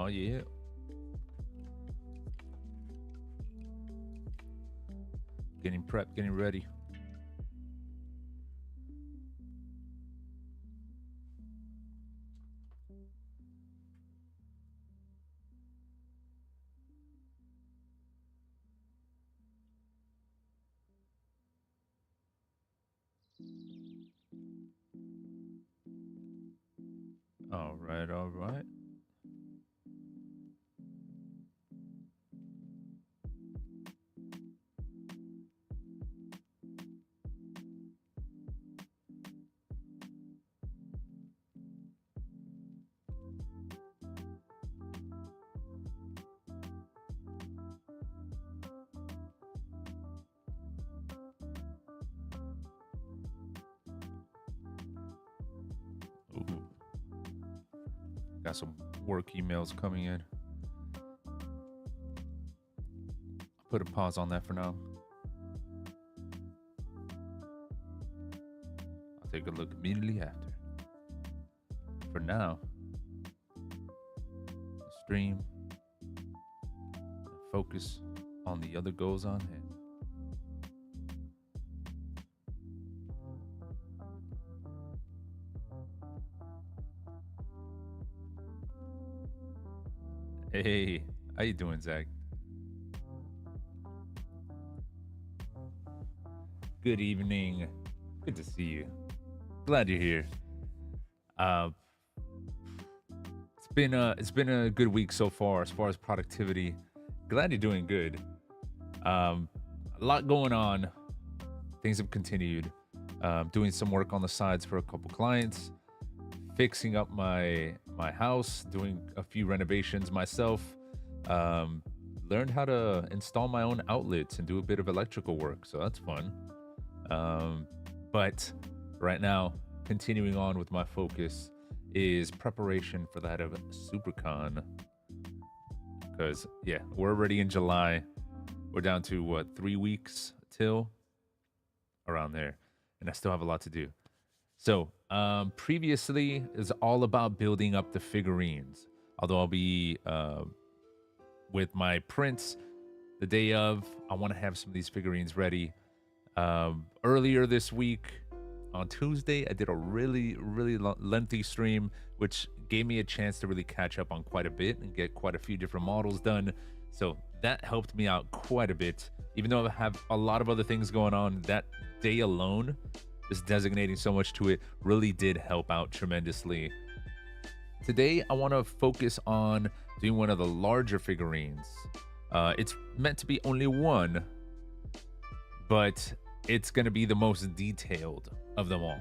Oh, yeah. Getting prepped, getting ready. All right, all right. Ooh, got some work emails coming in. I'll put a pause on that for now. I'll take a look immediately after. For now, stream, focus on the other goals on hand. Hey, how you doing, Zach? Good evening. Good to see you. Glad you're here. Uh, it's been a good week so far as productivity. Glad you're doing good. A lot going on. Things have continued. Doing some work on the sides for a couple clients, fixing up my house, doing a few renovations myself. Um, Learned how to install my own outlets and do a bit of electrical work, so that's fun. But right now, continuing on with my focus is preparation for that of SuperCon. Because yeah, we're already in July. We're down to what, 3 weeks till around there, and I still have a lot to do. So previously is all about building up the figurines. Although I'll be with my prints the day of, I want to have some of these figurines ready. Earlier this week on Tuesday, I did a really lengthy stream, which gave me a chance to really catch up on quite a bit and get quite a few different models done. So that helped me out quite a bit. Even though I have a lot of other things going on, that day alone, just designating so much to it really did help out tremendously. Today, I want to focus on doing one of the larger figurines. It's meant to be only one, but it's going to be the most detailed of them all.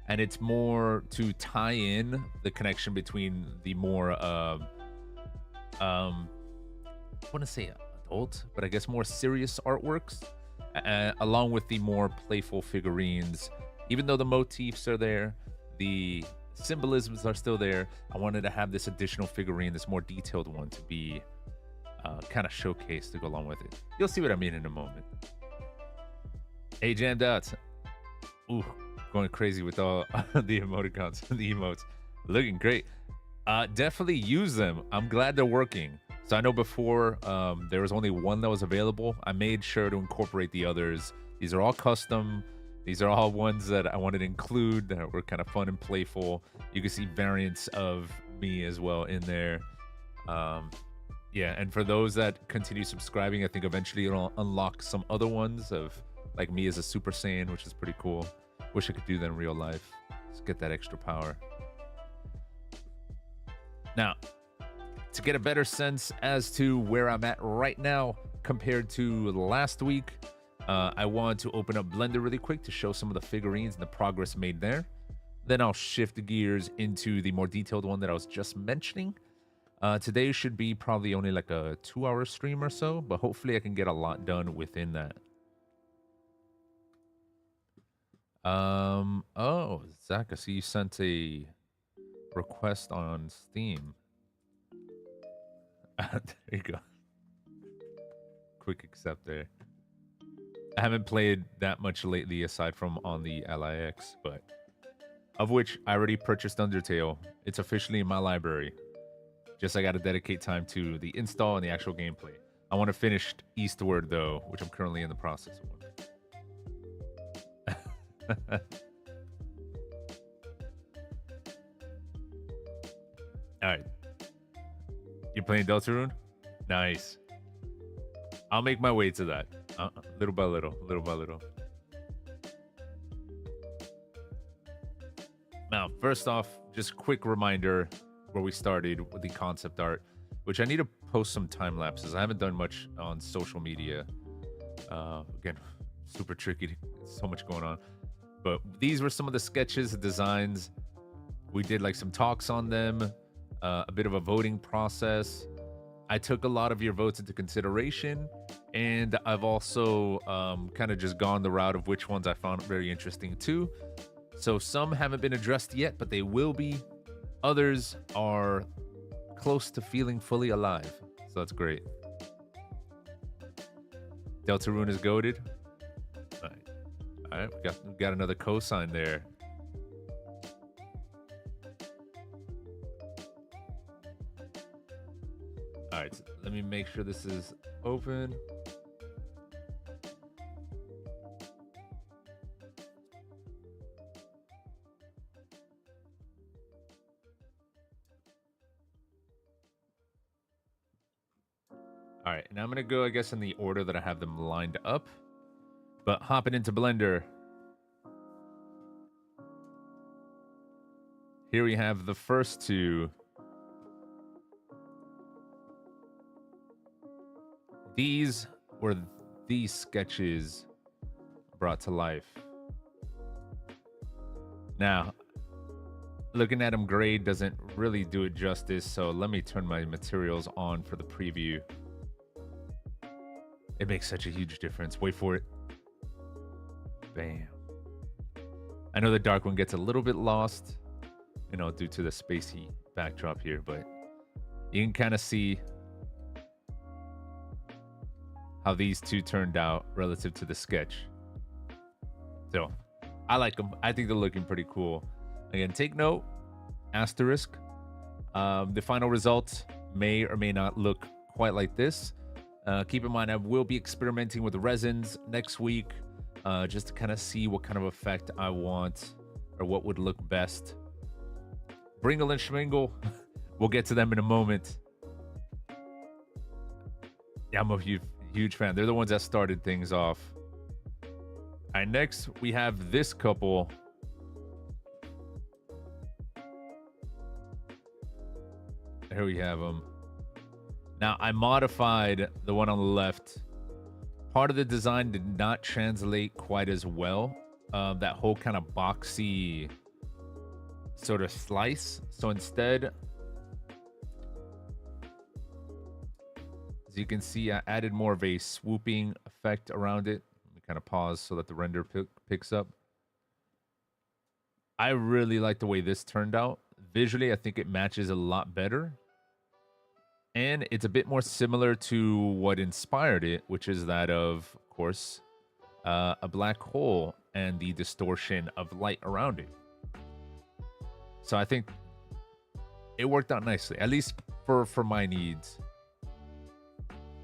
And it's more to tie in the connection between the more, I want to say adult, but I guess more serious artworks, along with the more playful figurines. Even though the motifs are there, the symbolisms are still there, I wanted to have this additional figurine, this more detailed one, to be kind of showcased to go along with it. You'll see what I mean in a moment. Hey, Jammed Out. Ooh, going crazy with all the emoticons, the emotes. Looking great. Definitely use them. I'm glad they're working. So I know before there was only one that was available. I made sure to incorporate the others. These are all custom. These are all ones that I wanted to include that were kind of fun and playful. You can see variants of me as well in there. Yeah, and for those that continue subscribing, I think eventually it'll unlock some other ones of like me as a Super Saiyan, which is pretty cool. Wish I could do that in real life. Just get that extra power. Now, to get a better sense as to where I'm at right now compared to last week, I want to open up Blender really quick to show some of the figurines and the progress made there. Then I'll shift gears into the more detailed one that I was just mentioning. Today should be probably only like a 2-hour stream or so, but hopefully I can get a lot done within that. Oh, Zach, I see you sent a request on Steam. There you go. Quick accept there. I haven't played that much lately aside from on the LIX, but of which I already purchased Undertale. It's officially in my library. Just I got to dedicate time to the install and the actual gameplay. I want to finish Eastward, though, which I'm currently in the process of. All right. You're playing Deltarune? Nice. I'll make my way to that. Little by little, little by little. Now, first off, just quick reminder where we started with the concept art, which I need to post some time lapses. I haven't done much on social media. Again, super tricky. So much going on. But these were some of the sketches, designs. We did like some talks on them, a bit of a voting process. I took a lot of your votes into consideration, and I've also kind of just gone the route of which ones I found very interesting too. So some haven't been addressed yet, but they will be. Others are close to feeling fully alive. So that's great. Deltarune is goated. All right. All right, we got another cosign there. All right, so let me make sure this is open. All right, and I'm gonna go, I guess, in the order that I have them lined up. But hopping into Blender. Here we have the first two. These were these sketches brought to life. Now, looking at them grade doesn't really do it justice, so let me turn my materials on for the preview. It makes such a huge difference. Wait for it. Bam. I know the dark one gets a little bit lost, you know, due to the spacey backdrop here, but you can kind of see how these two turned out relative to the sketch. So I like them. I think they're looking pretty cool. Again, take note, asterisk. The final result may or may not look quite like this. Keep in mind, I will be experimenting with the resins next week, just to kind of see what kind of effect I want or what would look best. Bringle and Schmingle, we'll get to them in a moment. Yeah, I'm a huge fan. They're the ones that started things off. All right, next we have this couple. Here we have them. Now, I modified the one on the left. Part of the design did not translate quite as well. That whole kind of boxy sort of slice. So instead, as you can see, I added more of a swooping effect around it. Let me kind of pause so that the render picks up. I really like the way this turned out. Visually, I think it matches a lot better. And it's a bit more similar to what inspired it, which is that of course, a black hole and the distortion of light around it. So I think it worked out nicely, at least for my needs.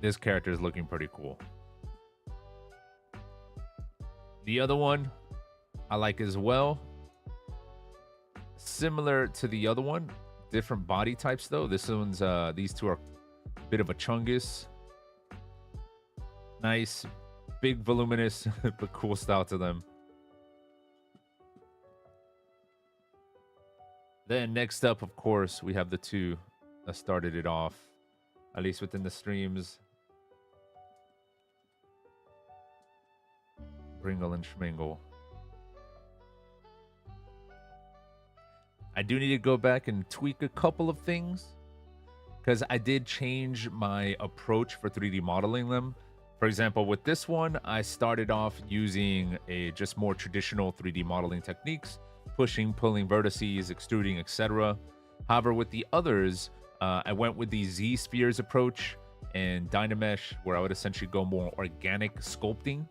This character is looking pretty cool. The other one I like as well. Similar to the other one. Different body types though. This one's these two are a bit of a chungus. Nice, big, voluminous, but cool style to them. Then next up, of course, we have the two that started it off, at least within the streams. Bringle and Schmingle. I do need to go back and tweak a couple of things because I did change my approach for 3D modeling them. For example, with this one, I started off using a just more traditional 3D modeling techniques, pushing, pulling vertices, extruding, etc. However, with the others, I went with the Z spheres approach and Dynamesh, where I would essentially go more organic sculpting,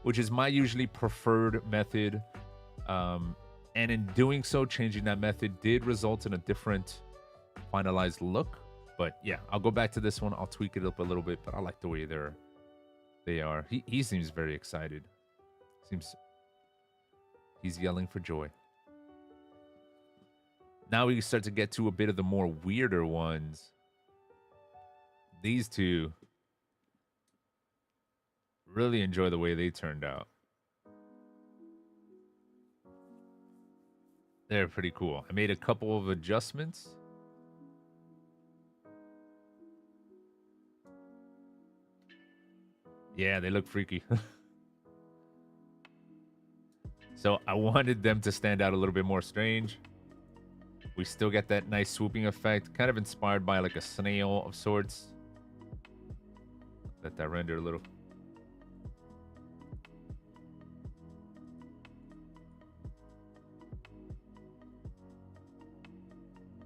which is my usually preferred method. And in doing so, changing that method did result in a different finalized look. But yeah, I'll go back to this one. I'll tweak it up a little bit, but I like the way they are. He seems very excited. Seems he's yelling for joy. Now we start to get to a bit of the more weirder ones. These two, really enjoy the way they turned out. They're pretty cool. I made a couple of adjustments. Yeah, they look freaky. So I wanted them to stand out a little bit more strange. We still get that nice swooping effect, kind of inspired by like a snail of sorts. Let that render a little.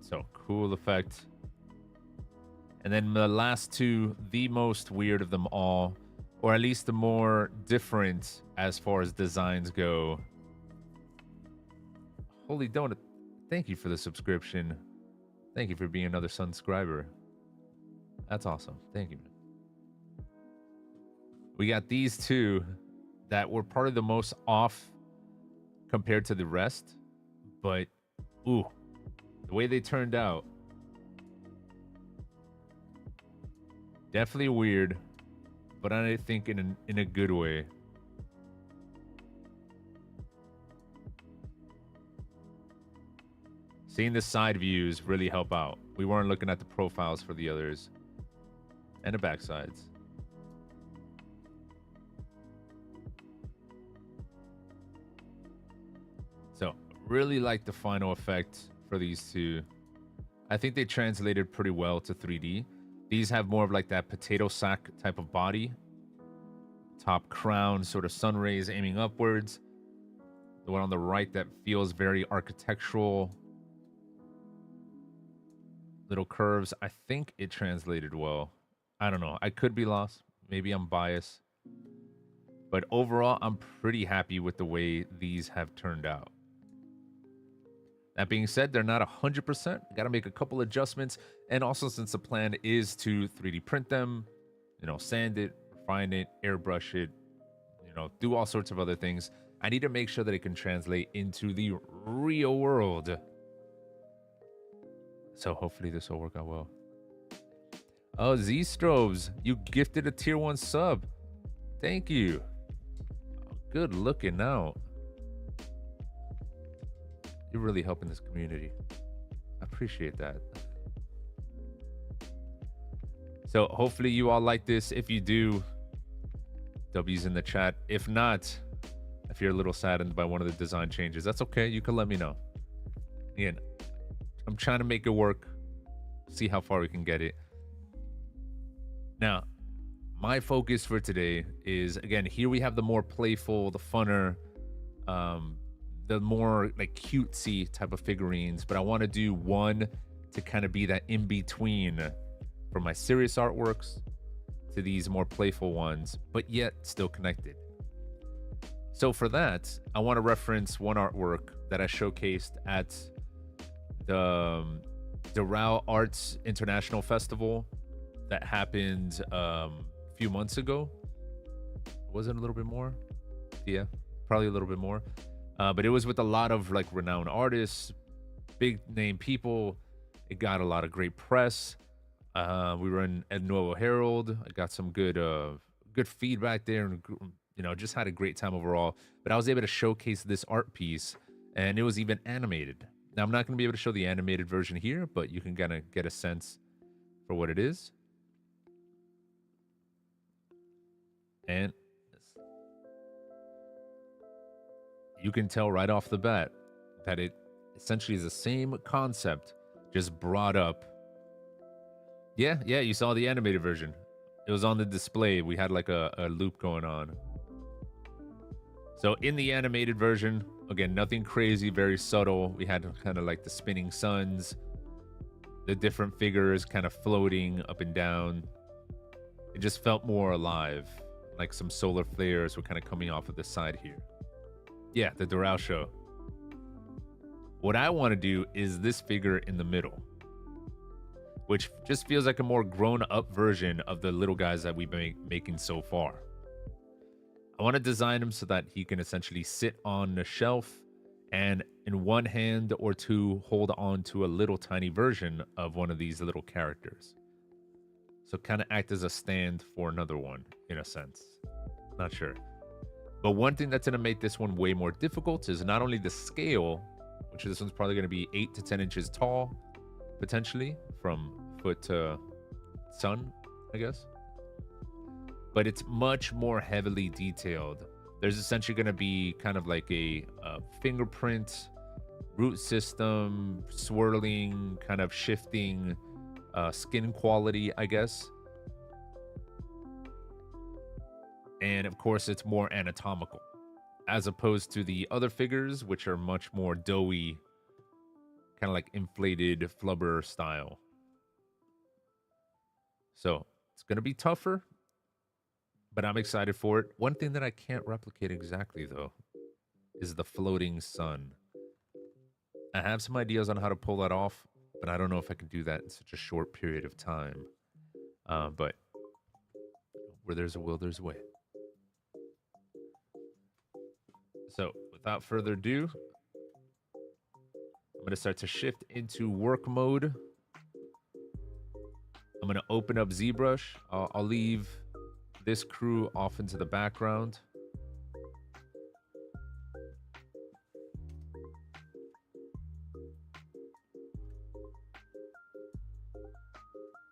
So cool effect. And then the last two, the most weird of them all, or at least the more different as far as designs go. Holy donut. Thank you for the subscription. Thank you for being another subscriber. That's awesome. Thank you, man. We got these two that were part of the most off compared to the rest. But, ooh, the way they turned out. Definitely weird, but I think in a good way. Seeing the side views really help out. We weren't looking at the profiles for the others. And the backsides. So, really like the final effect for these two. I think they translated pretty well to 3D. These have more of like that potato sack type of body. Top crown, sort of sun rays aiming upwards. The one on the right that feels very architectural. Little curves. I think it translated well. I don't know. I could be lost. Maybe I'm biased. But overall, I'm pretty happy with the way these have turned out. That being said, they're not 100%. Got to make a couple adjustments. And also, since the plan is to 3D print them, sand it, refine it, airbrush it, do all sorts of other things, I need to make sure that it can translate into the real world. So hopefully this will work out well. Oh, Z-Strobes, you gifted a tier 1 sub. Thank you. Good looking out. You're really helping this community. I appreciate that. So hopefully you all like this. If you do, W's in the chat. If not, if you're a little saddened by one of the design changes, that's okay. You can let me know. Ian, I'm trying to make it work. See how far we can get it. Now, my focus for today is, again, here we have the more playful, the funner, the more like cutesy type of figurines, but I want to do one to kind of be that in between from my serious artworks to these more playful ones, but yet still connected. So for that, I want to reference one artwork that I showcased at the Doral Arts International Festival that happened a few months ago. Was it a little bit more? Yeah, probably a little bit more. But it was with a lot of like renowned artists, big name people. It got a lot of great press. We were in El Nuevo Herald. I got some good feedback there, and just had a great time overall. But I was able to showcase this art piece, and it was even animated. Now I'm not going to be able to show the animated version here, but you can kind of get a sense for what it is. And you can tell right off the bat that it essentially is the same concept, just brought up. Yeah, you saw the animated version. It was on the display. We had like a loop going on. So in the animated version, again, nothing crazy, very subtle. We had kind of like the spinning suns, the different figures kind of floating up and down. It just felt more alive, like some solar flares were kind of coming off of the side here. Yeah, the Doral show. What I want to do is this figure in the middle. which just feels like a more grown up version of the little guys that we've been making so far. I want to design him so that he can essentially sit on the shelf and in one hand or two hold on to a little tiny version of one of these little characters. So kind of act as a stand for another one in a sense. Not sure. But one thing that's going to make this one way more difficult is not only the scale, which this one's probably going to be 8 to 10 inches tall, potentially, from foot to sun, I guess. But it's much more heavily detailed. There's essentially going to be kind of like a fingerprint, root system, swirling, kind of shifting skin quality, I guess. And of course, it's more anatomical as opposed to the other figures, which are much more doughy, kind of like inflated flubber style. So it's going to be tougher, but I'm excited for it. One thing that I can't replicate exactly, though, is the floating sun. I have some ideas on how to pull that off, but I don't know if I can do that in such a short period of time. But where there's a will, there's a way. So without further ado, I'm going to start to shift into work mode. I'm going to open up ZBrush. I'll leave this crew off into the background.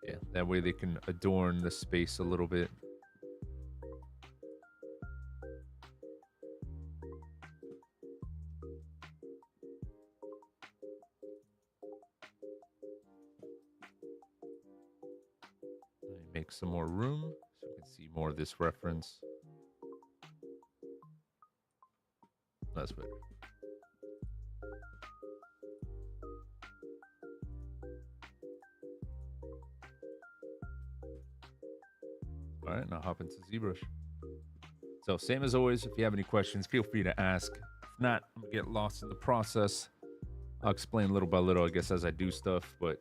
Yeah, that way they can adorn the space a little bit. Make some more room so we can see more of this reference. That's better. All right, now hop into ZBrush. So same as always, if you have any questions, feel free to ask. If not, I'm gonna get lost in the process. I'll explain little by little, I guess, as I do stuff, but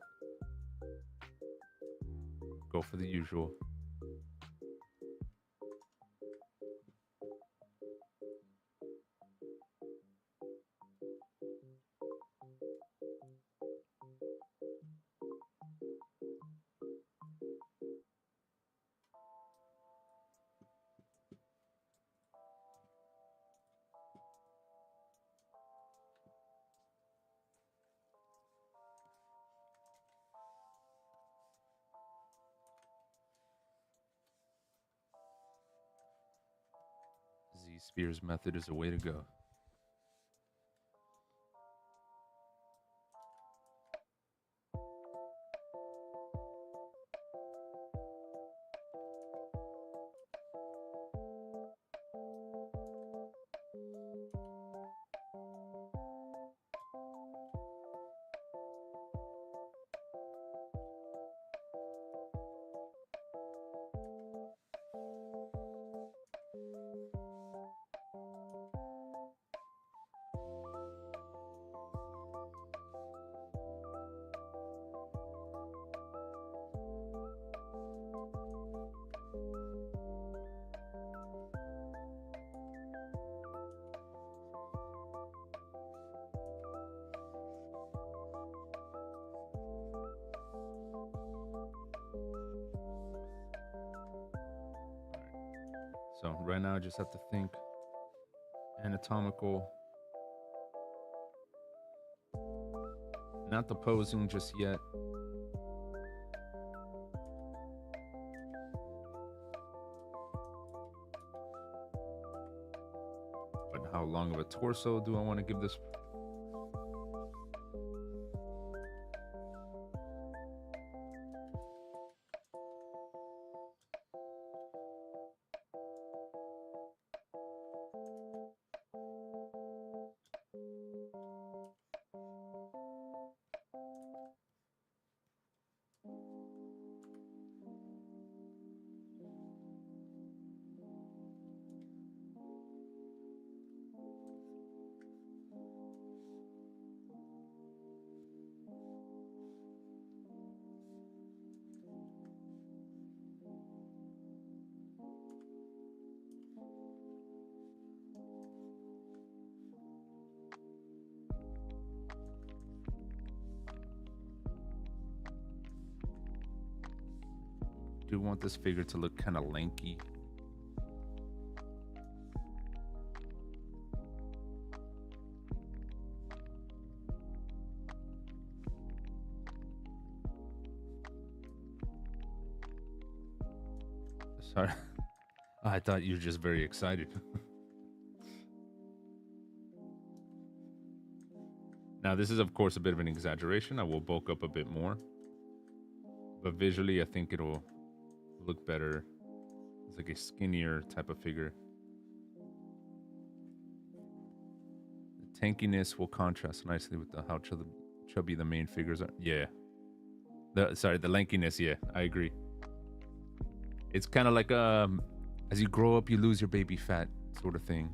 go for the usual. Z-Spheres method is a way to go. So right now I just have to think anatomical. Not the posing just yet. But how long of a torso do I want to give this? do want this figure to look kind of lanky. Sorry. I thought you were just very excited. Now, this is, of course, a bit of an exaggeration. I will bulk up a bit more. But visually, I think it'll look better. It's like a skinnier type of figure. The tankiness will contrast nicely with how chubby the main figures are. Yeah. The lankiness. Yeah, I agree. It's kind of like as you grow up, you lose your baby fat sort of thing.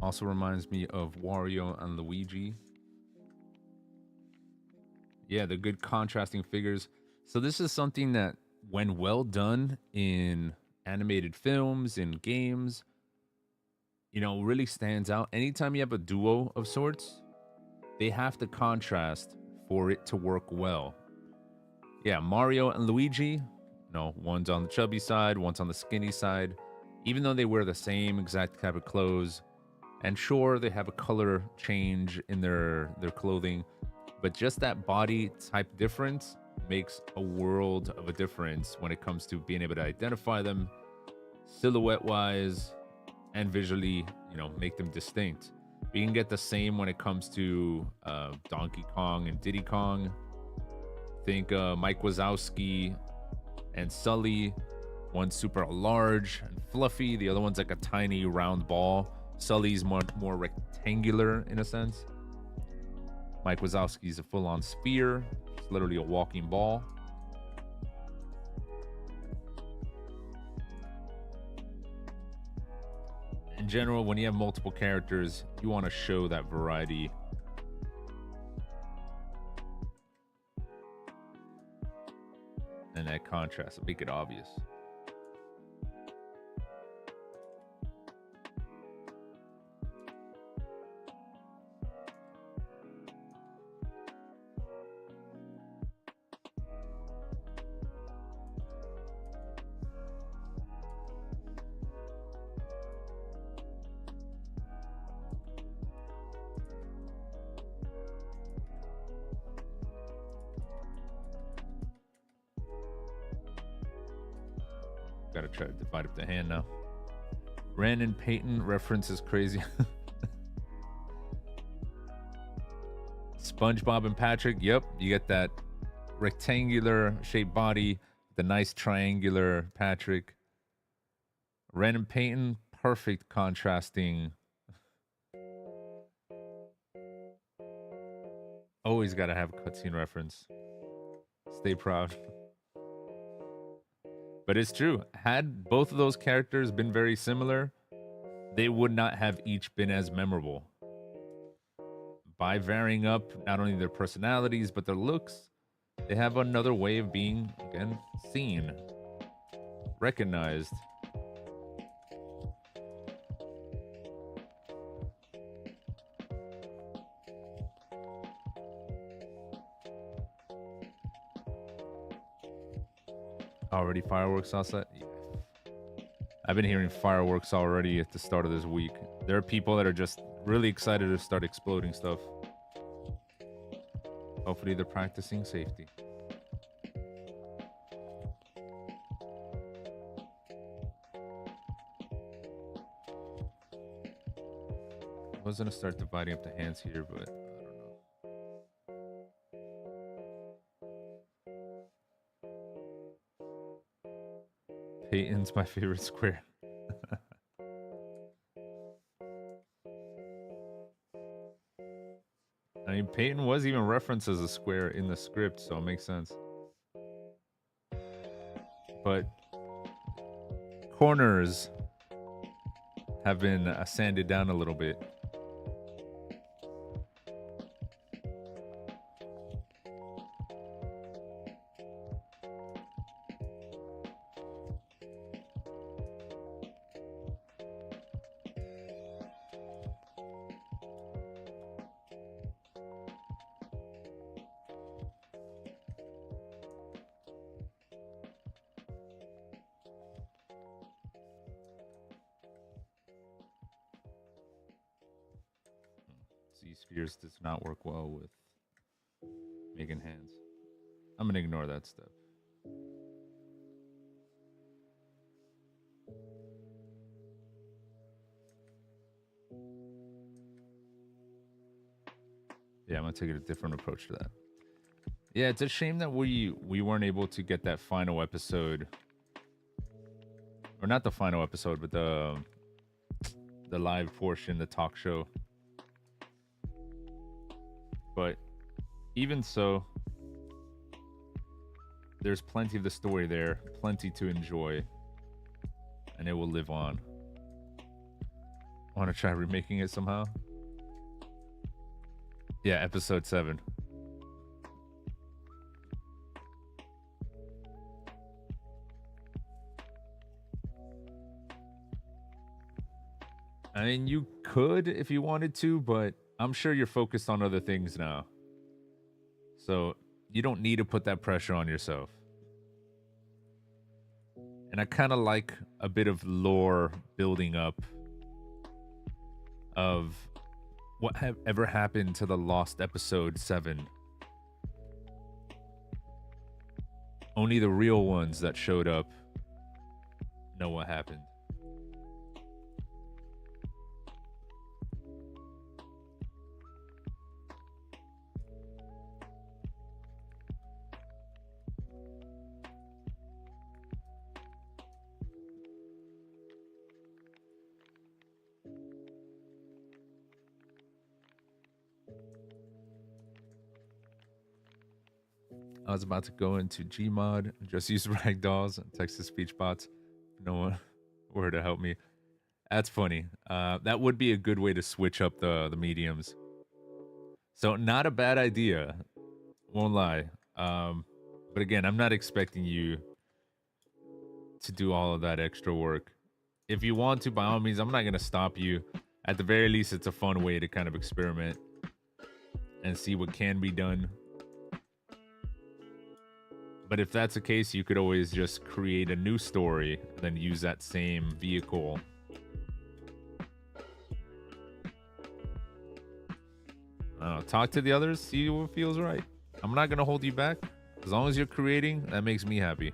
Also reminds me of Wario and Luigi. Yeah, the good contrasting figures. So this is something that, when well done in animated films, in games, really stands out. Anytime you have a duo of sorts, they have to contrast for it to work well. Yeah, Mario and Luigi, one's on the chubby side, one's on the skinny side. Even though they wear the same exact type of clothes, and sure, they have a color change in their clothing, but just that body type difference makes a world of a difference when it comes to being able to identify them silhouette-wise and visually, make them distinct. We can get the same when it comes to Donkey Kong and Diddy Kong. Think Mike Wazowski and Sully. One's super large and fluffy. The other one's like a tiny round ball. Sully's more rectangular in a sense. Mike Wazowski's a full-on sphere. It's literally a walking ball. In general, when you have multiple characters, you want to show that variety. And that contrast, make it obvious. Gotta try to divide up the hand now. Ren and Peyton reference is crazy. SpongeBob and Patrick, yep, you get that rectangular shaped body, the nice triangular Patrick. Ren and Peyton, perfect contrasting. Always gotta have a cutscene reference. Stay proud. But it's true. Had both of those characters been very similar, they would not have each been as memorable. By varying up not only their personalities, but their looks, they have another way of being, again, seen, recognized. Already fireworks outside? Yeah. I've been hearing fireworks already at the start of this week. There are people that are just really excited to start exploding stuff. Hopefully they're practicing safety. I was gonna start dividing up the hands here, but Peyton's my favorite square. I mean, Peyton was even referenced as a square in the script, so it makes sense. But corners have been sanded down a little bit. Z spheres does not work well with making hands. I'm gonna ignore that step. Yeah, I'm gonna take a different approach to that. Yeah, it's a shame that we weren't able to get that final episode, or not the final episode, but the live portion, the talk show. But even so, there's plenty of the story there, plenty to enjoy, and it will live on. Want to try remaking it somehow? Yeah, episode 7. I mean, you could if you wanted to, but I'm sure you're focused on other things now. So you don't need to put that pressure on yourself. And I kind of like a bit of lore building up of what ever happened to the lost episode 7. Only the real ones that showed up know what happened. I was about to go into Gmod, just use ragdolls and text-to-speech bots. No one were to help me. That's funny. That would be a good way to switch up the mediums. So not a bad idea. Won't lie. But again, I'm not expecting you to do all of that extra work. If you want to, by all means, I'm not going to stop you. At the very least, it's a fun way to kind of experiment and see what can be done. But if that's the case, you could always just create a new story and then use that same vehicle. Talk to the others, see what feels right. I'm not going to hold you back. As long as you're creating, that makes me happy.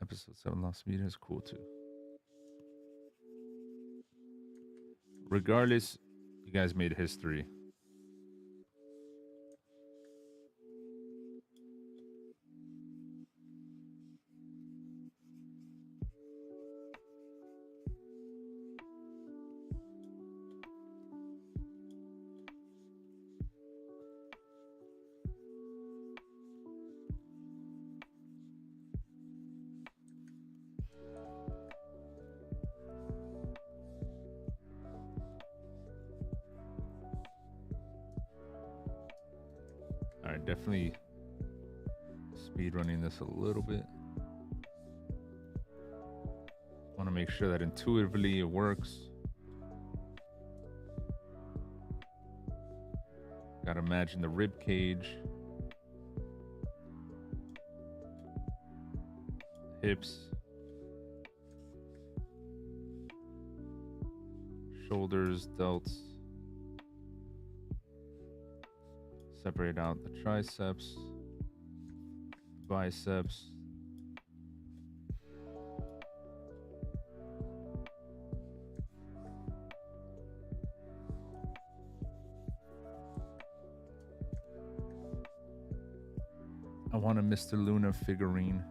Episode 7 Lost Media is cool too. Regardless, you guys made history. Alright, definitely speed running this a little bit. Want to make sure that intuitively it works. Gotta imagine the rib cage, hips, shoulders, delts. Separate out the triceps, biceps, I want a Mr. Luna figurine.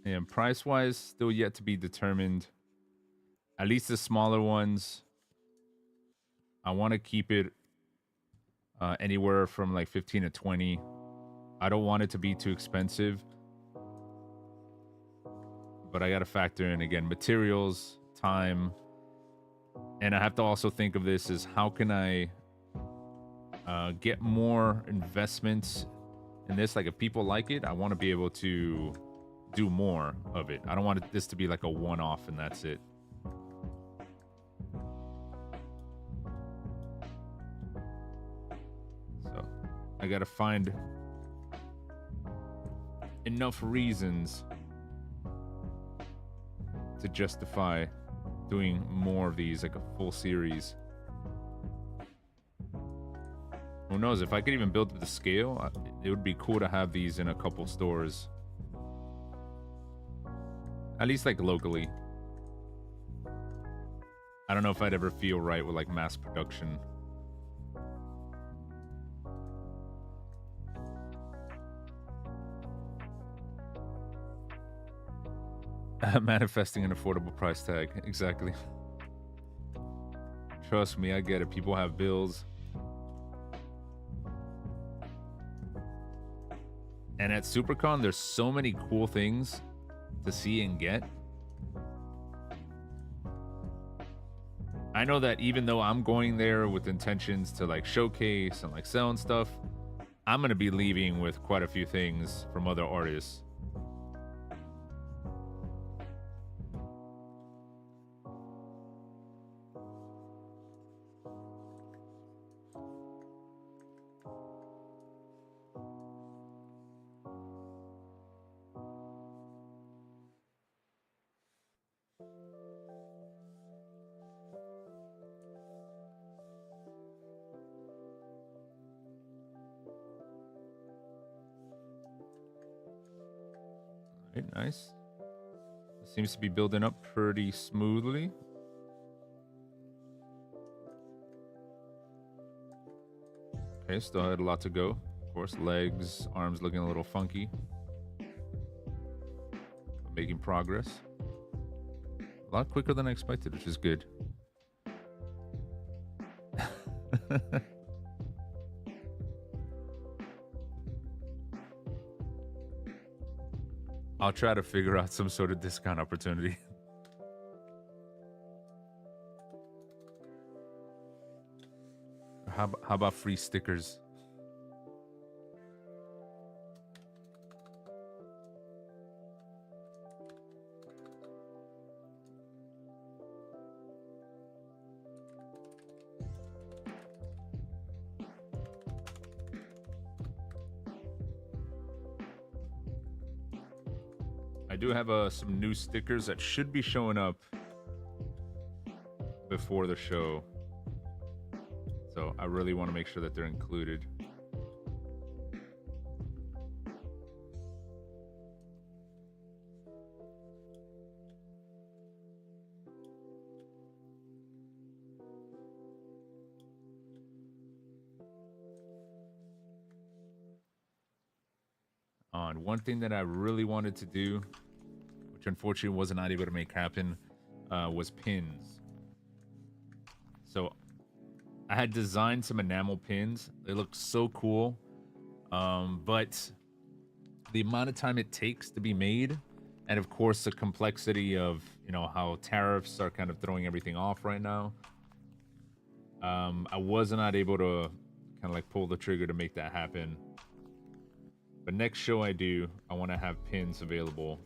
And price-wise, still yet to be determined. At least the smaller ones, I want to keep it anywhere from like 15 to 20. I don't want it to be too expensive. But I got to factor in, again, materials, time. And I have to also think of this as how can I get more investments in this? Like if people like it, I want to be able to do more of it. I don't want this to be like a one-off and that's it. So I got to find enough reasons to justify doing more of these, like a full series. Who knows, if I could even build up the scale, it would be cool to have these in a couple stores. At least like locally. I don't know if I'd ever feel right with like mass production. Manifesting an affordable price tag. Exactly. Trust me, I get it. People have bills. And at SuperCon, there's so many cool things to see and get. I know that even though I'm going there with intentions to like showcase and like sell and stuff, I'm going to be leaving with quite a few things from other artists. Right, nice. Seems to be building up pretty smoothly. Okay, still had a lot to go. Of course, legs, arms looking a little funky. But making progress. A lot quicker than I expected, which is good. I'll try to figure out some sort of discount opportunity. How about free stickers? I do have some new stickers that should be showing up before the show. So I really want to make sure that they're included. On one thing that I really wanted to do, which unfortunately wasn't able to make happen, was pins. So I had designed some enamel pins. They look so cool. But the amount of time it takes to be made, and of course the complexity of, you know, how tariffs are kind of throwing everything off right now. I was not able to kind of like pull the trigger to make that happen. But next show I do, I want to have pins available.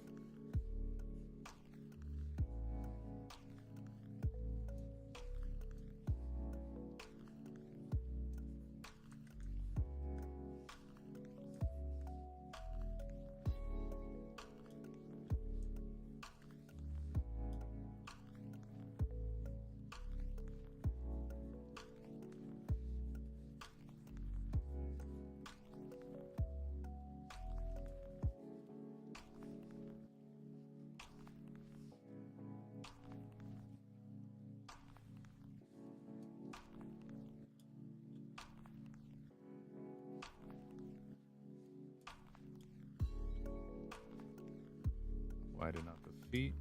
Widen out the feet.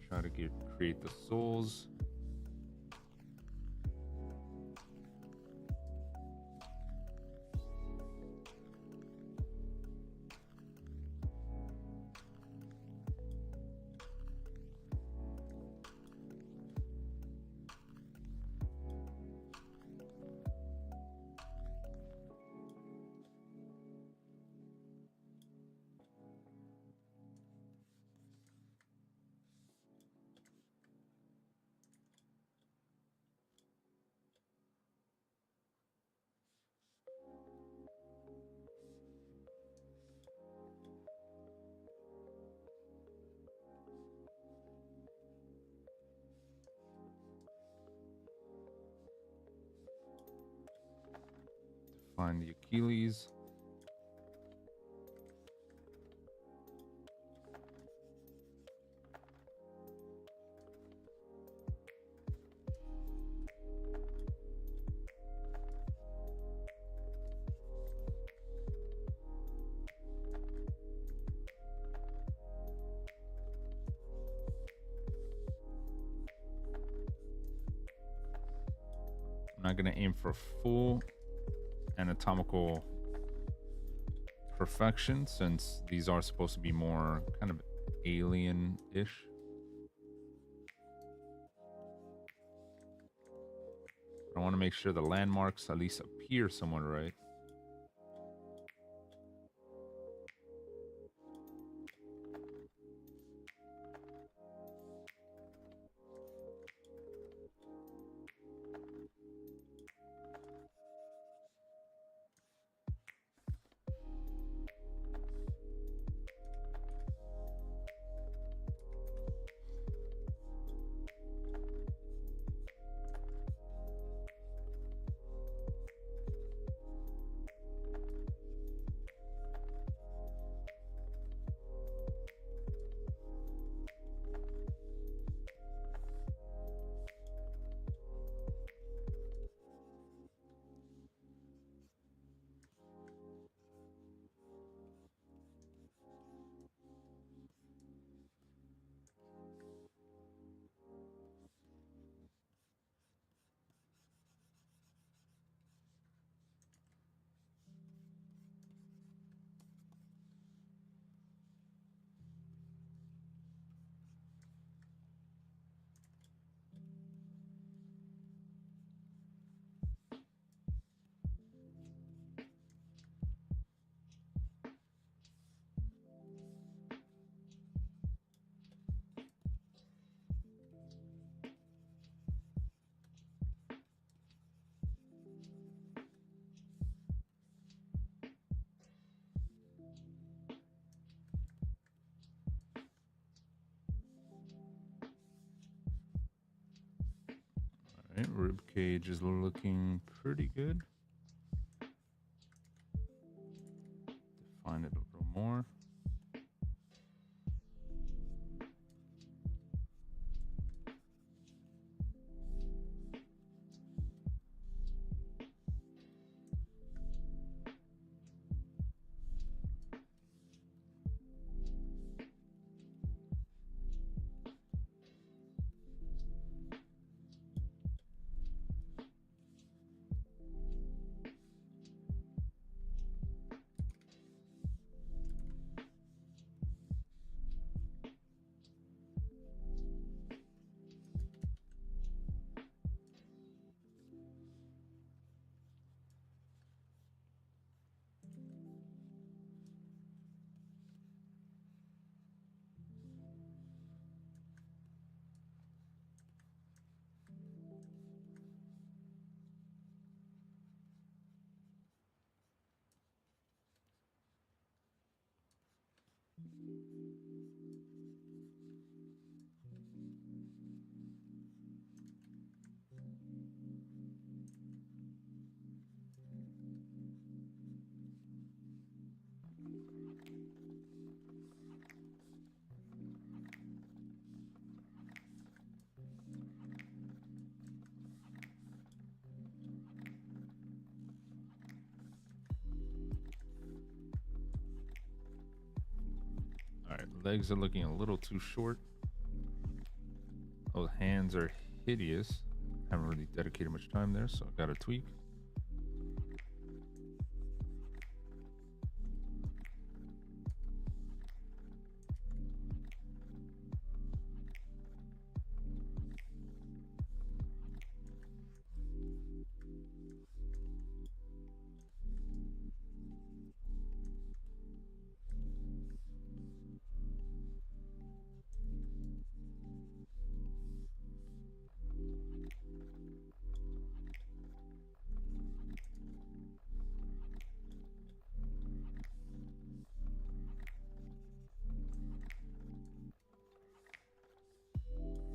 Try to create the soles. Find the Achilles. I'm not going to aim for full anatomical perfection since these are supposed to be more kind of alien-ish. I want to make sure the landmarks at least appear somewhat right. All right, rib cage is looking pretty good. Define it a little more. Legs are looking a little too short. Those hands are hideous. Haven't really dedicated much time there, so I got to tweak.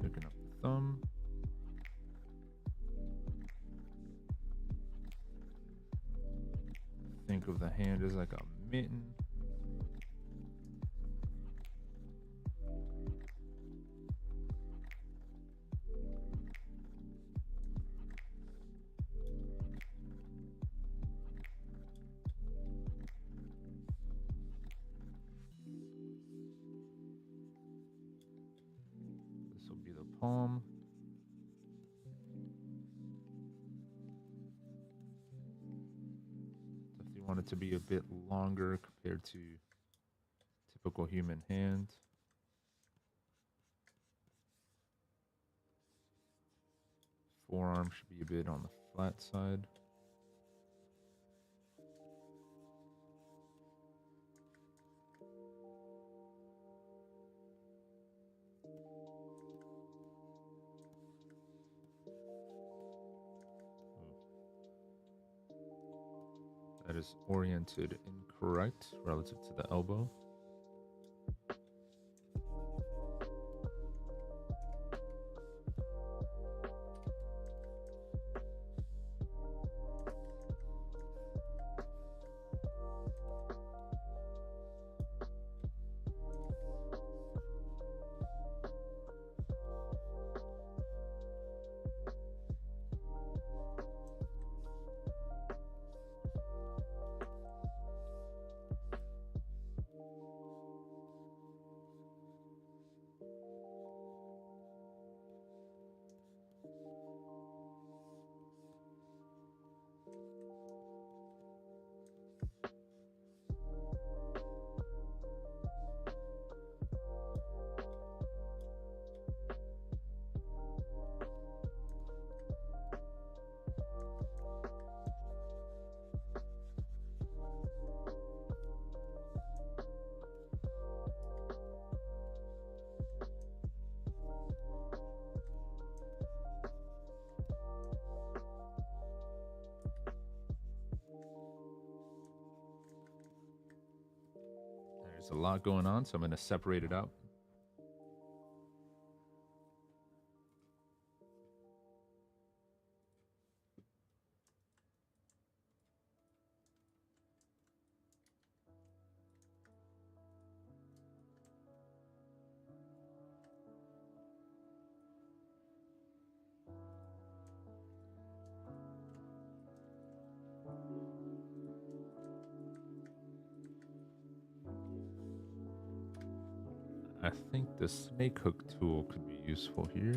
Picking up the thumb. Think of the hand as like a mitten. This will be the palm. If you want it to be a bit longer compared to typical human hand. Forearm should be a bit on the flat side. That is oriented incorrect relative to the elbow. There's a lot going on, so I'm going to separate it out. I think the snake hook tool could be useful here.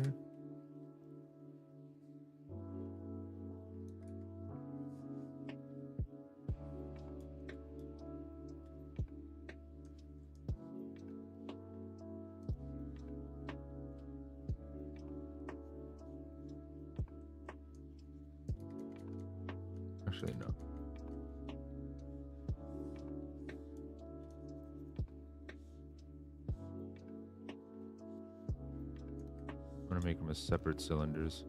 Actually, no. I'm going to make them as separate cylinders.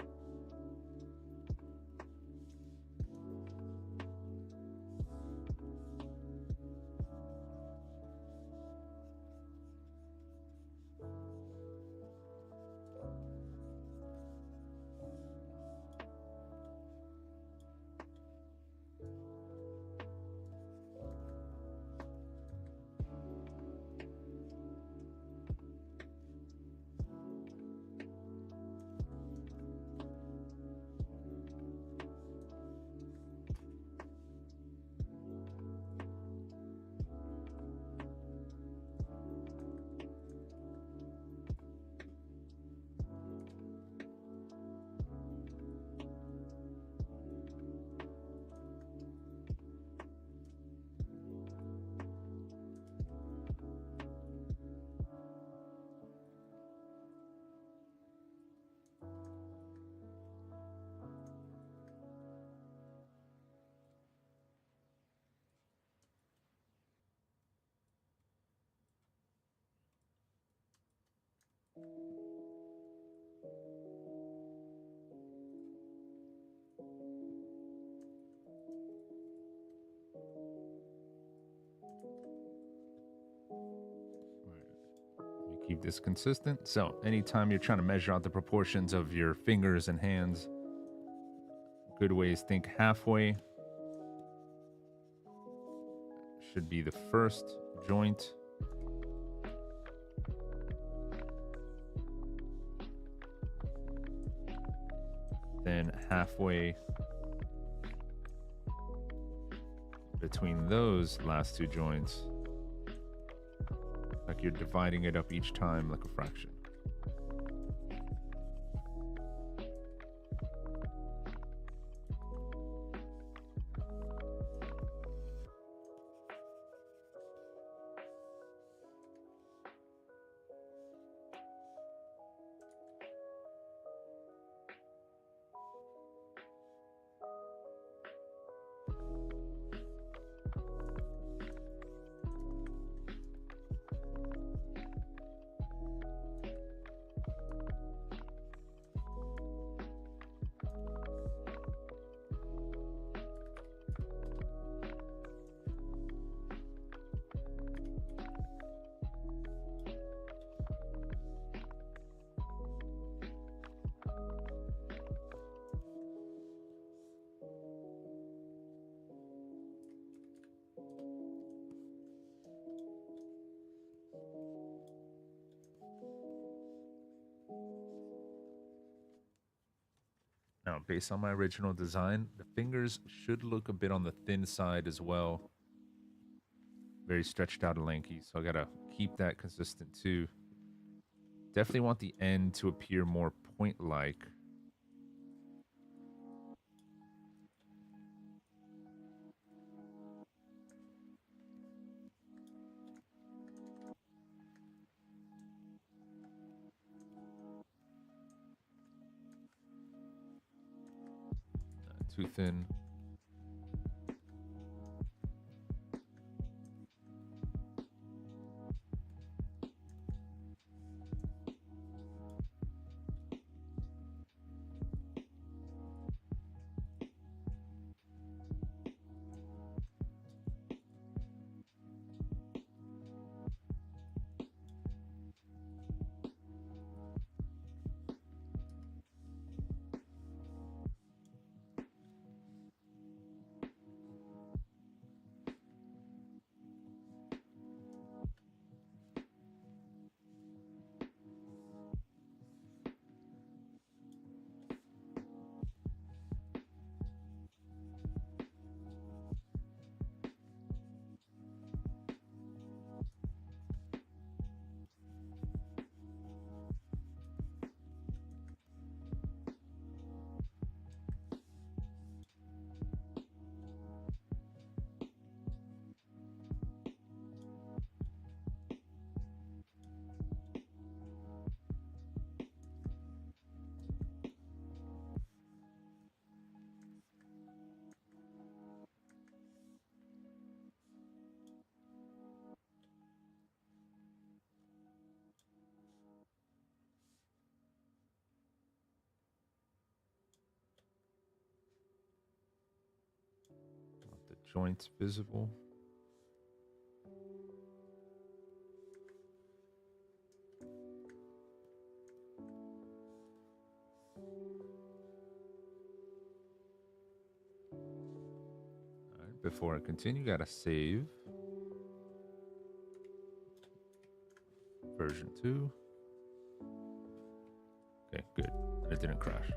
Keep this consistent. So anytime you're trying to measure out the proportions of your fingers and hands, good way is think halfway should be the first joint. Then halfway between those last two joints, like you're dividing it up each time like a fraction. Now, based on my original design, the fingers should look a bit on the thin side as well. Very stretched out and lanky, so I gotta keep that consistent too. Definitely want the end to appear more point-like. Too thin. Want the joints visible. Before I continue, gotta save version 2. Okay, good. And it didn't crash.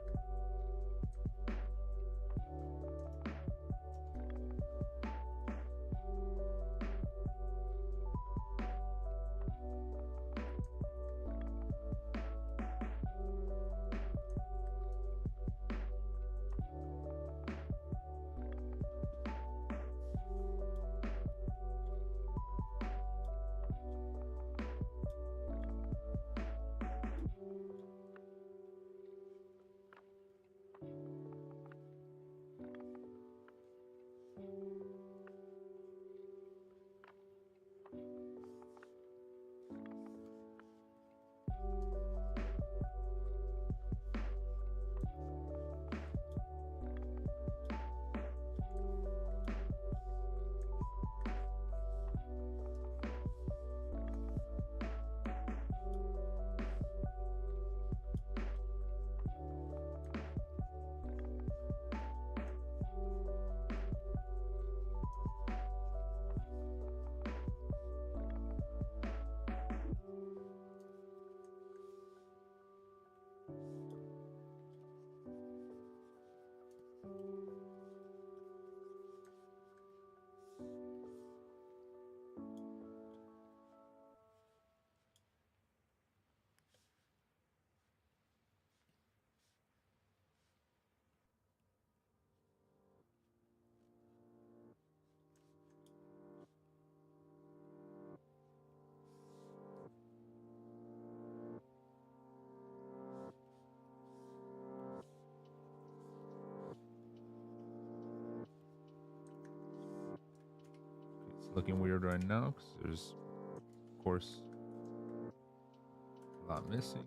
looking weird right now because there's, of course, a lot missing.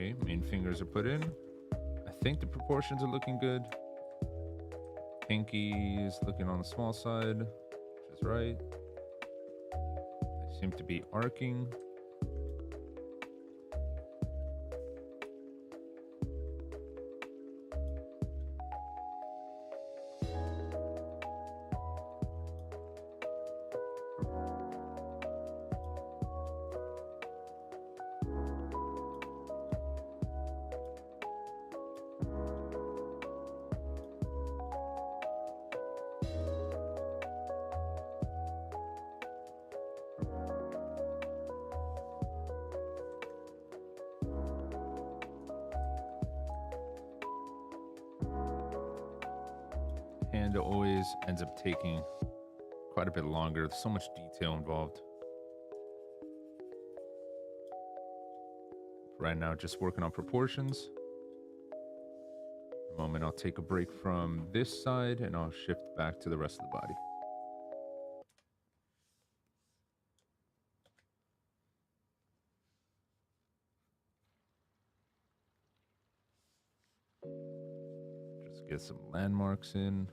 Okay, main fingers are put in. I think the proportions are looking good. Pinky is looking on the small side, which is right. They seem to be arcing. Hand always ends up taking quite a bit longer. There's so much detail involved. Right now, just working on proportions. In a moment, I'll take a break from this side and I'll shift back to the rest of the body. Just get some landmarks in.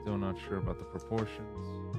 Still not sure about the proportions.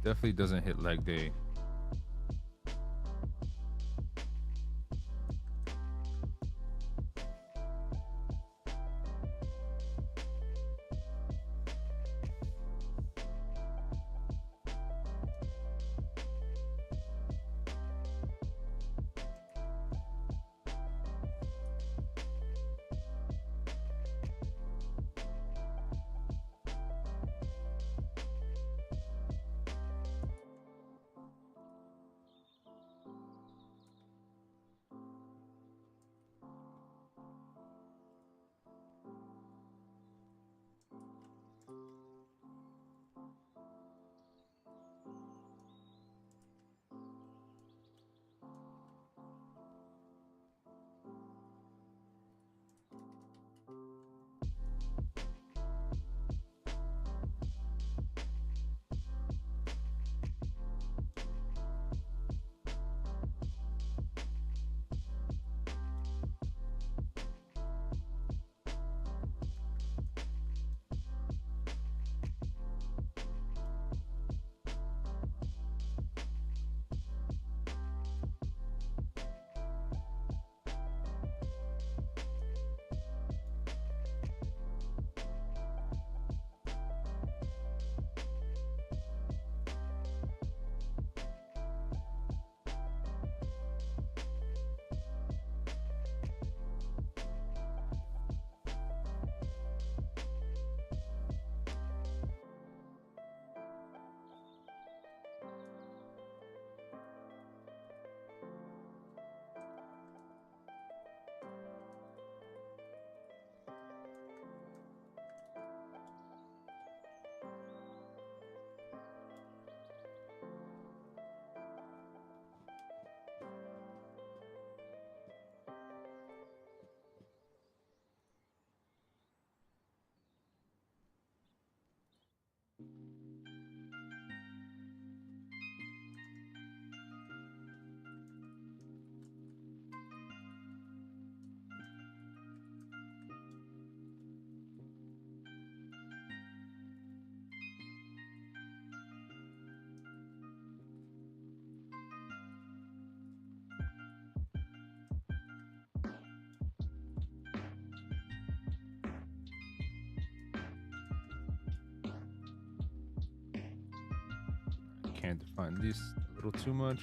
Definitely doesn't hit leg day. Can't define this a little too much.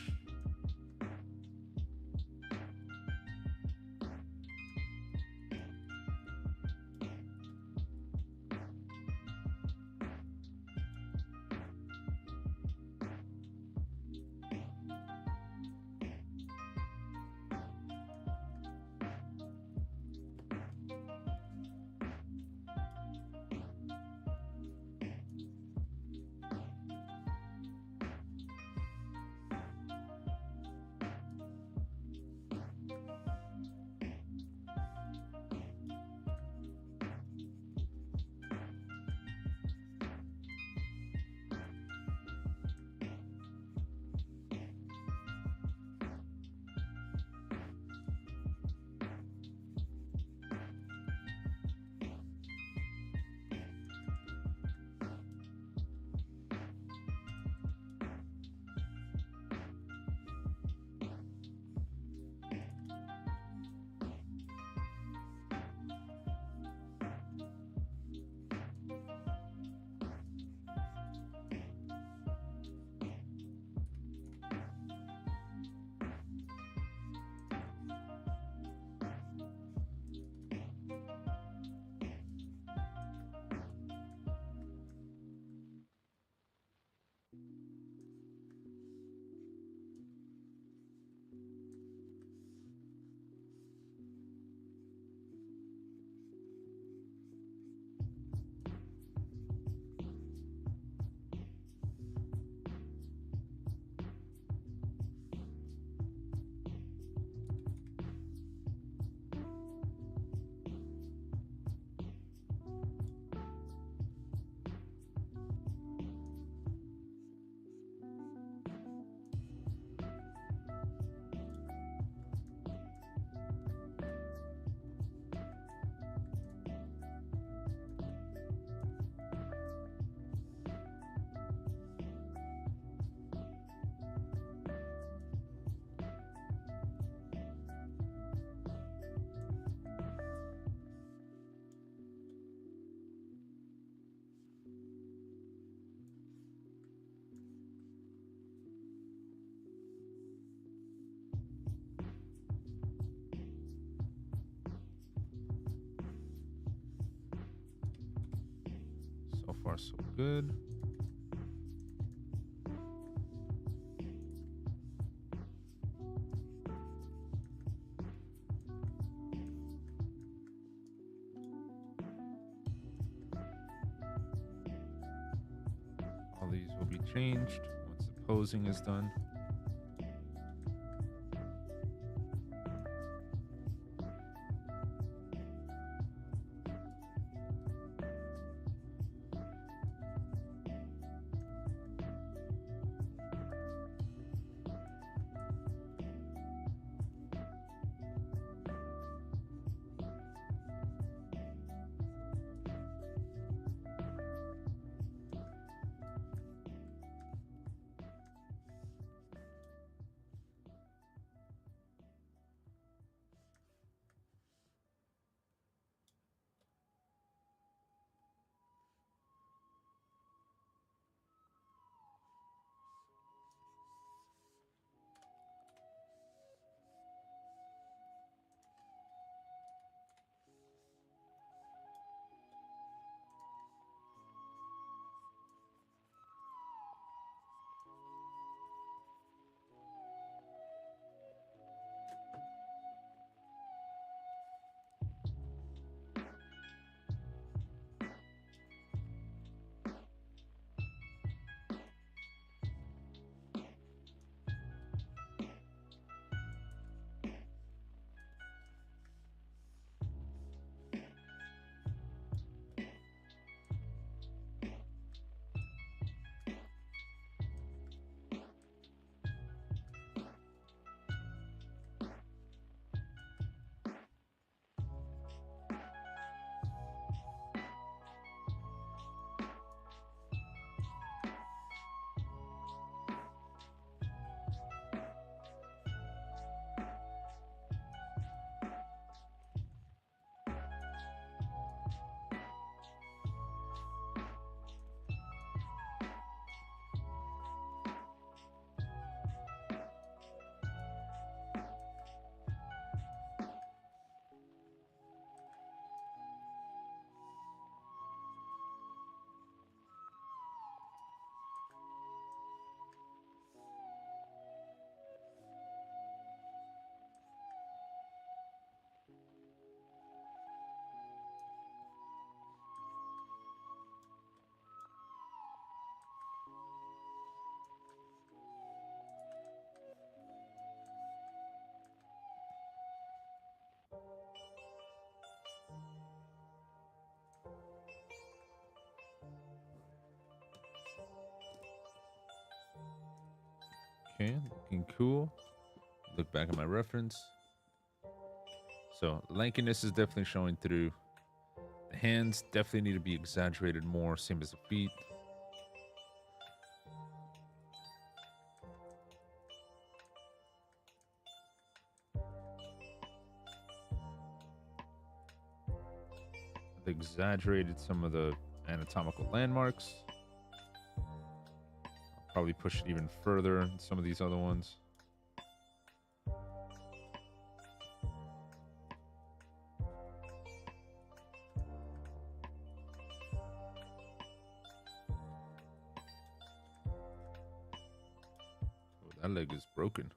So far, so good. All these will be changed once the posing is done. Okay, looking cool. Look back at my reference. So lankiness is definitely showing through. The hands definitely need to be exaggerated more, same as the feet. I've exaggerated some of the anatomical landmarks. I'll probably push it even further in some of these other ones. Oh, that leg is broken.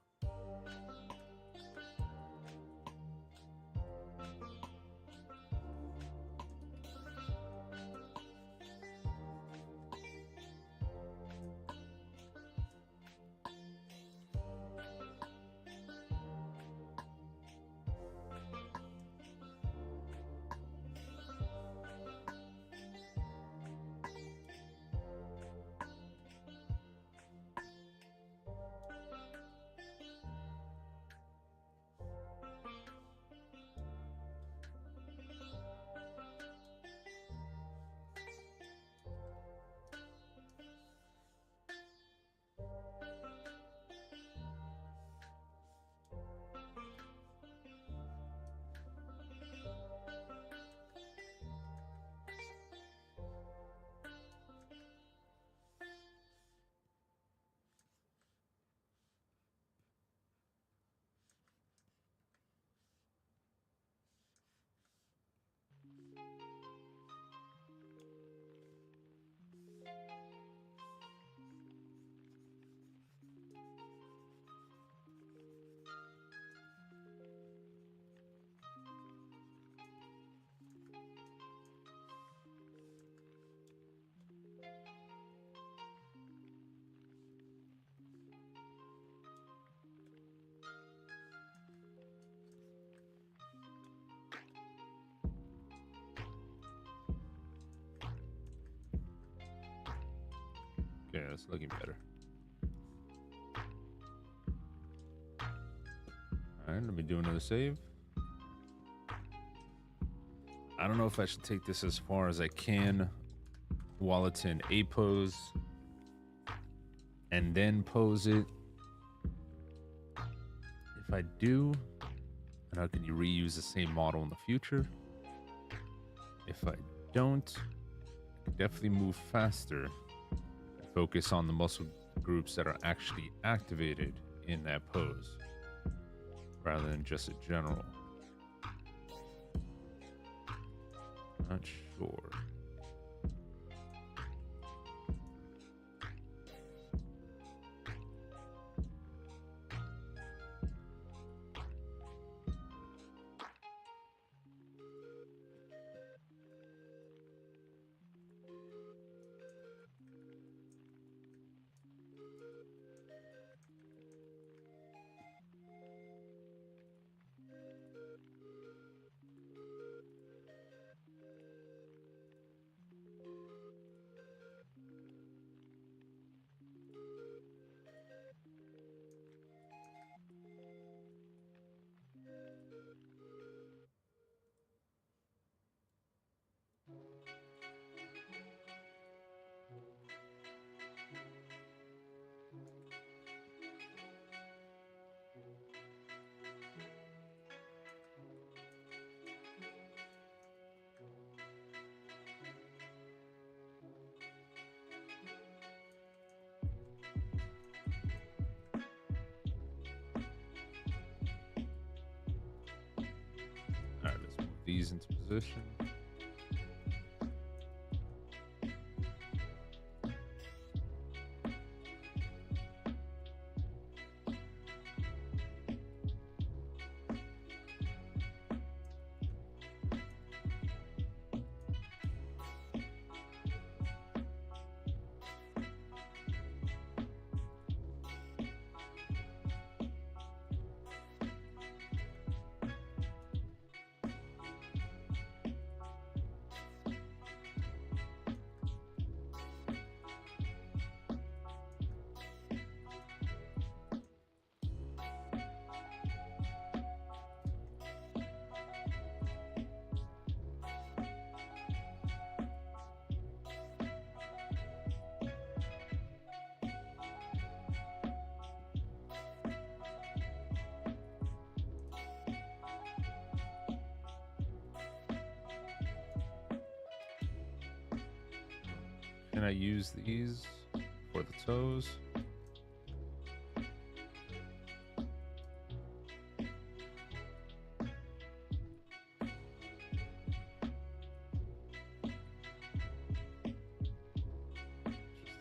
Yeah, it's looking better. All right, let me do another save. I don't know if I should take this as far as I can while it's in A pose and then pose it. If I do, then how can you reuse the same model in the future? If I don't, I can definitely move faster and focus on the muscle groups that are actually activated in that pose rather than just a general. Not sure. All right, let's move these into position. Can I use these for the toes?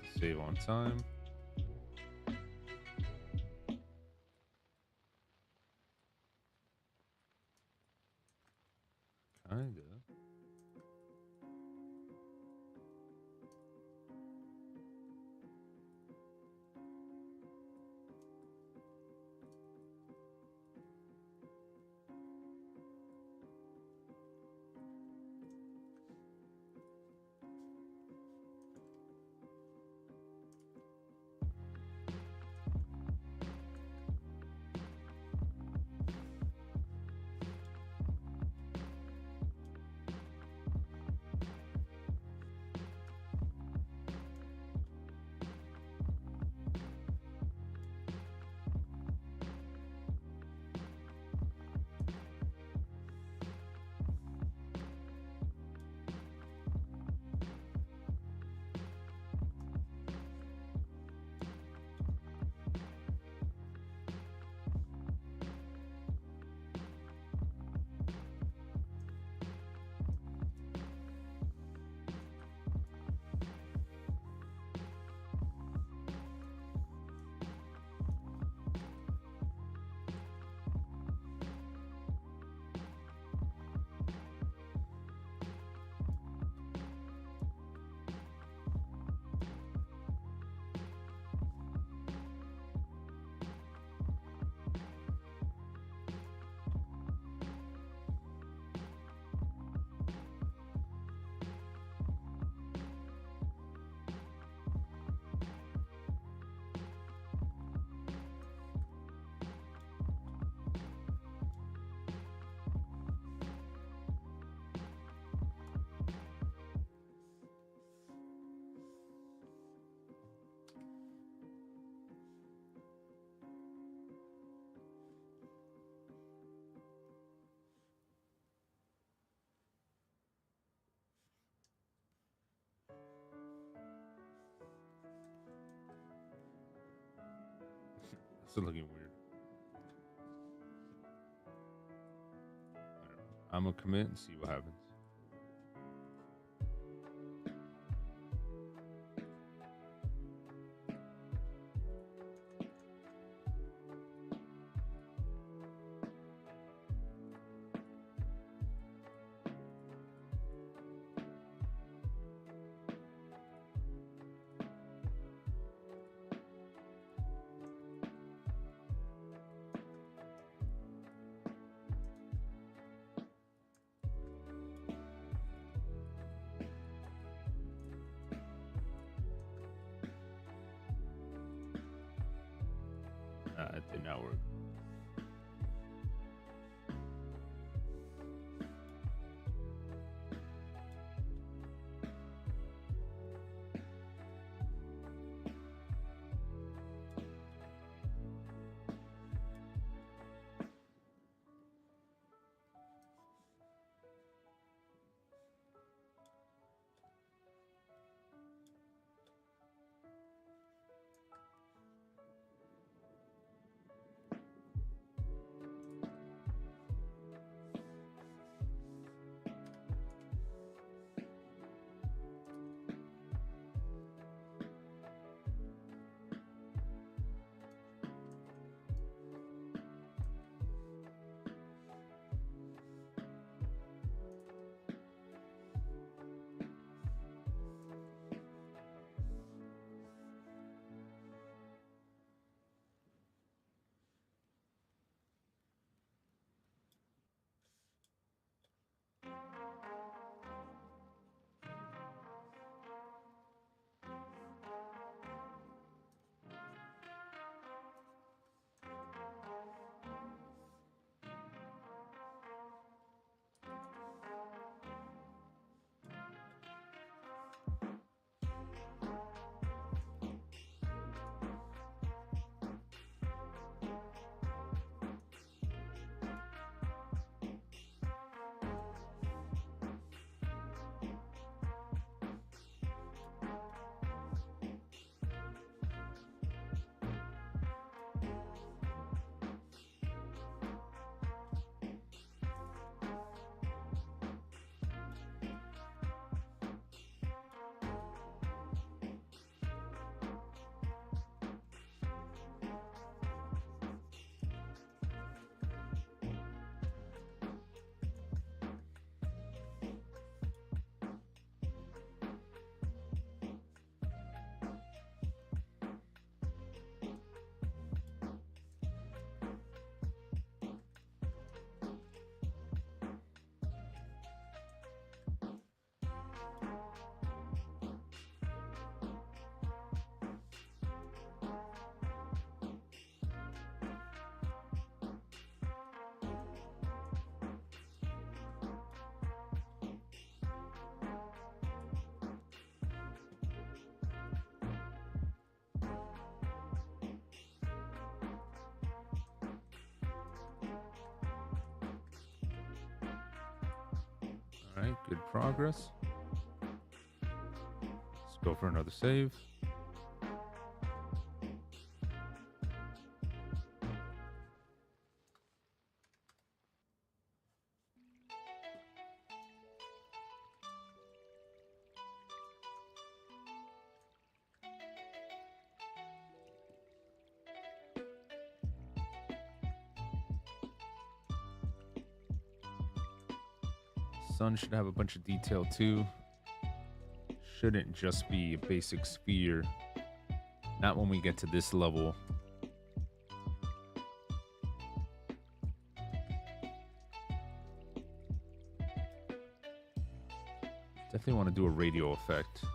Just to save on time. Kinda. Still looking weird. I'm gonna commit and see what happens. It did not work. All right, good progress. Let's go for another save. Sun should have a bunch of detail too. Shouldn't just be a basic sphere. Not when we get to this level. Definitely want to do a radio effect.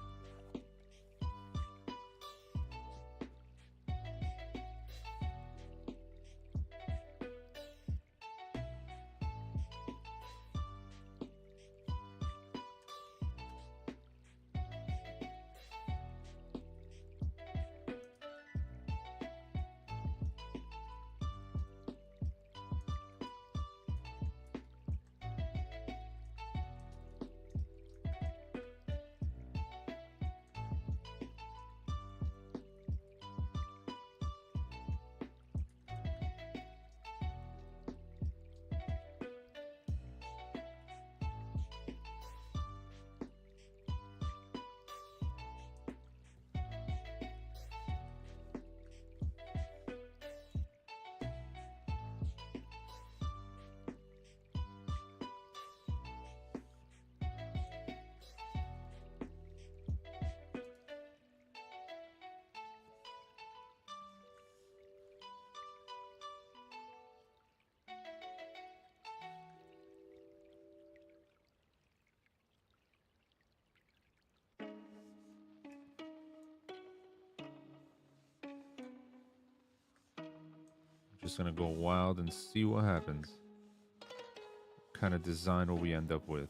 Just gonna go wild and see what happens. What kind of design will we end up with?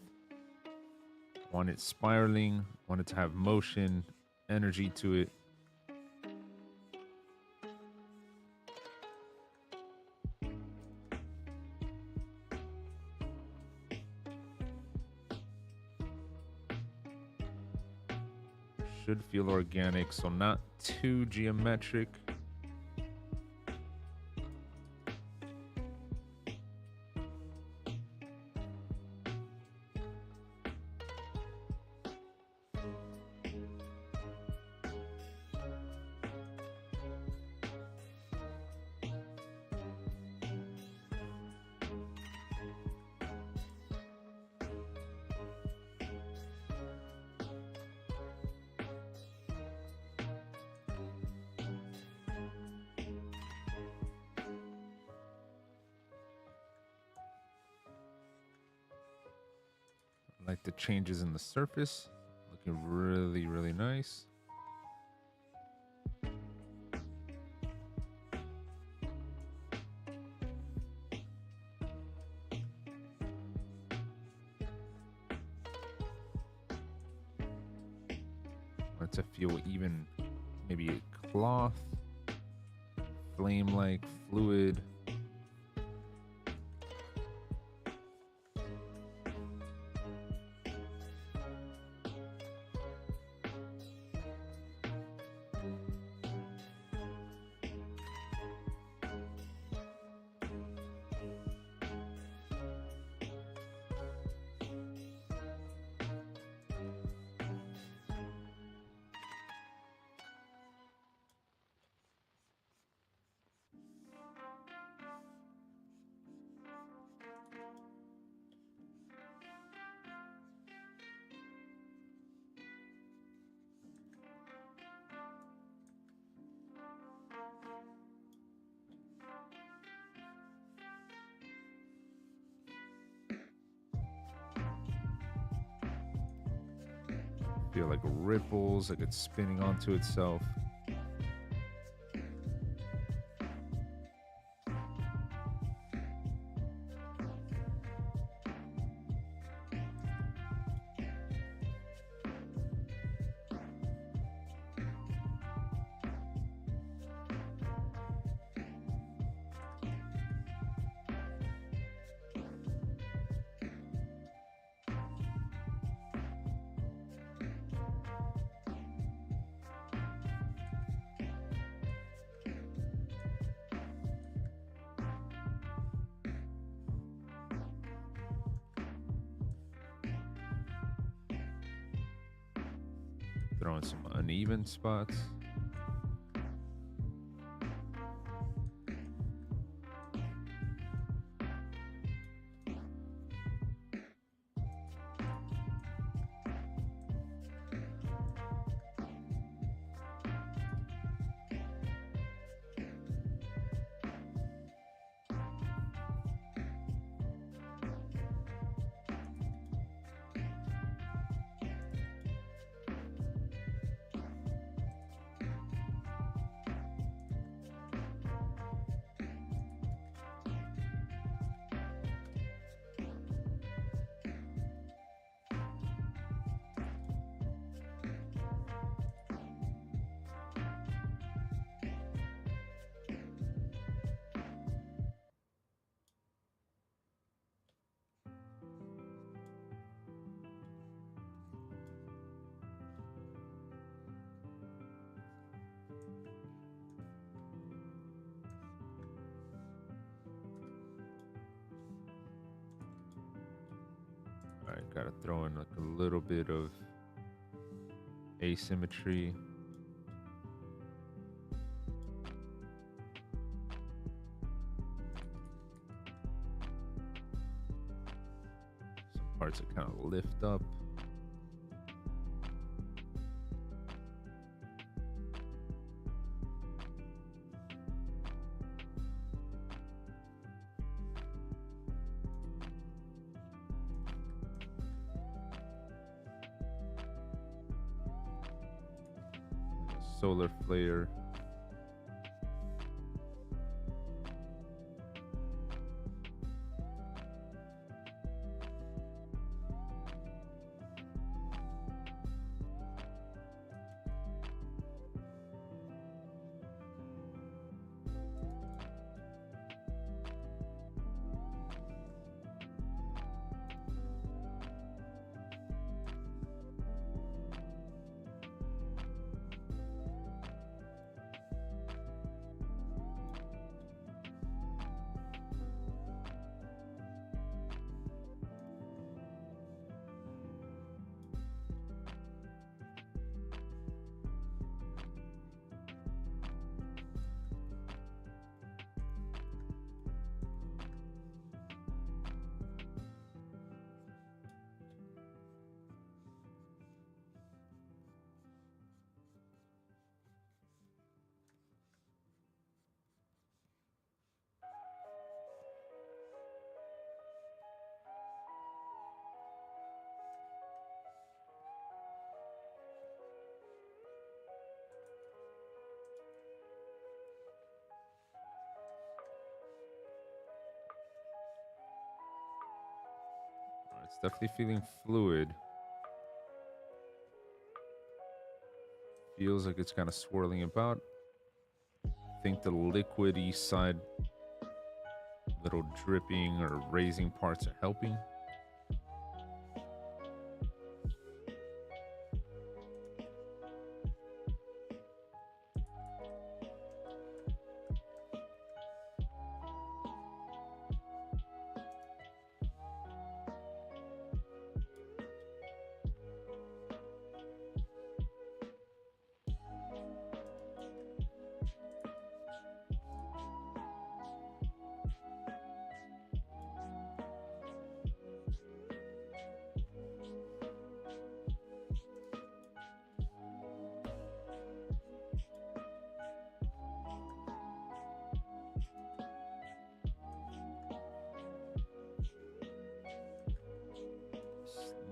Want it spiraling, want it to have motion, energy to it. Should feel organic, so not too geometric. Like the changes in the surface, looking really, really nice. Want it to feel even, maybe a cloth, flame-like fluid. Feel like ripples, like it's spinning onto itself. Throwing some uneven spots. All right, gotta throw in like a little bit of asymmetry. Some parts that kind of lift up. Solar flare. It's definitely feeling fluid. Feels like it's kind of swirling about. I think the liquidy side, little dripping or raising parts are helping.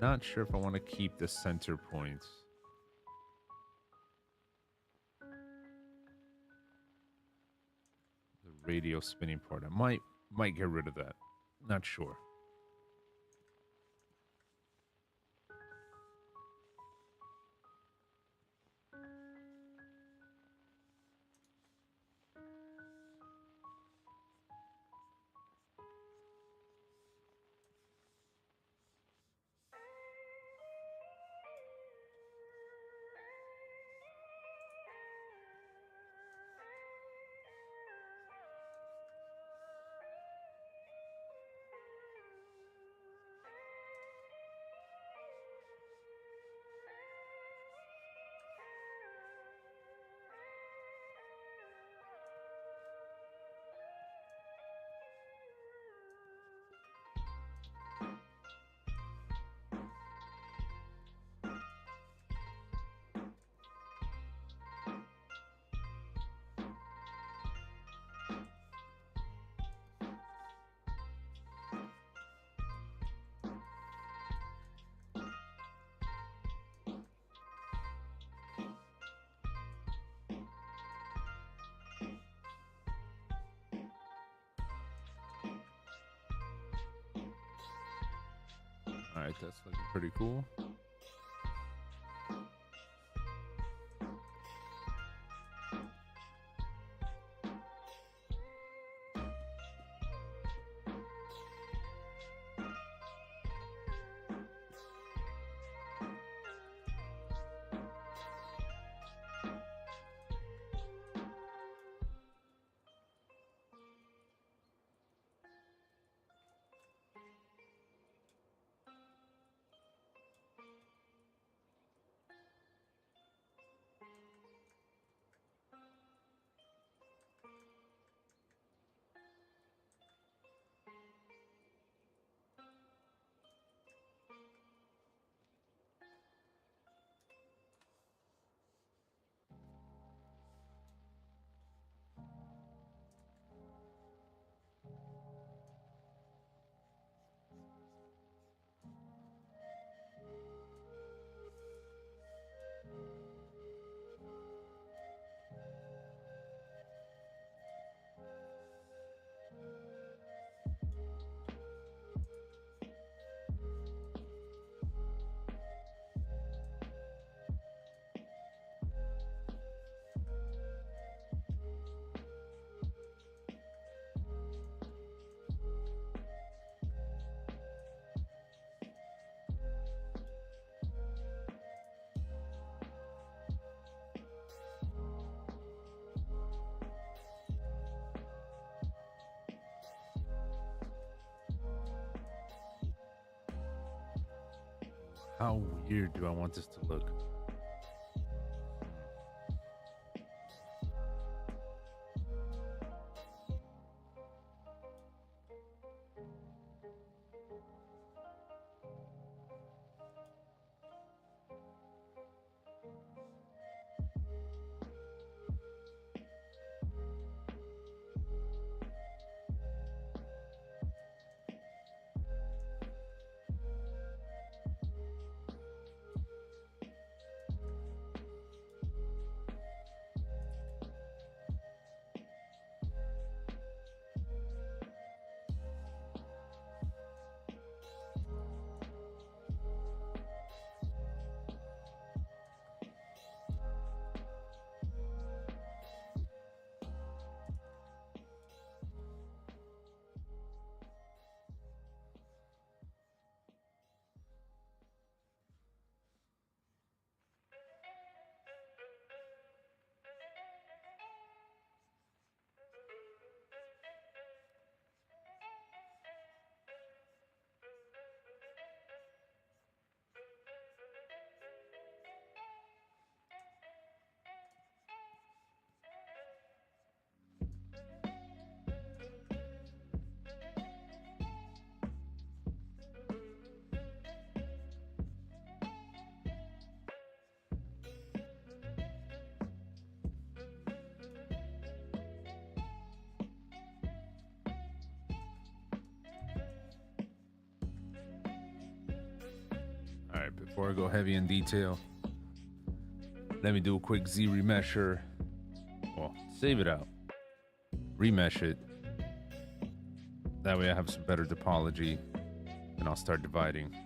Not sure if I want to keep the center points. The radio spinning part. I might get rid of that. Not sure. All right, that's looking pretty cool. How weird do I want this to look? Alright, before I go heavy in detail, let me do a quick Z remesher. Well, save it out. Remesh it. That way I have some better topology. And I'll start dividing.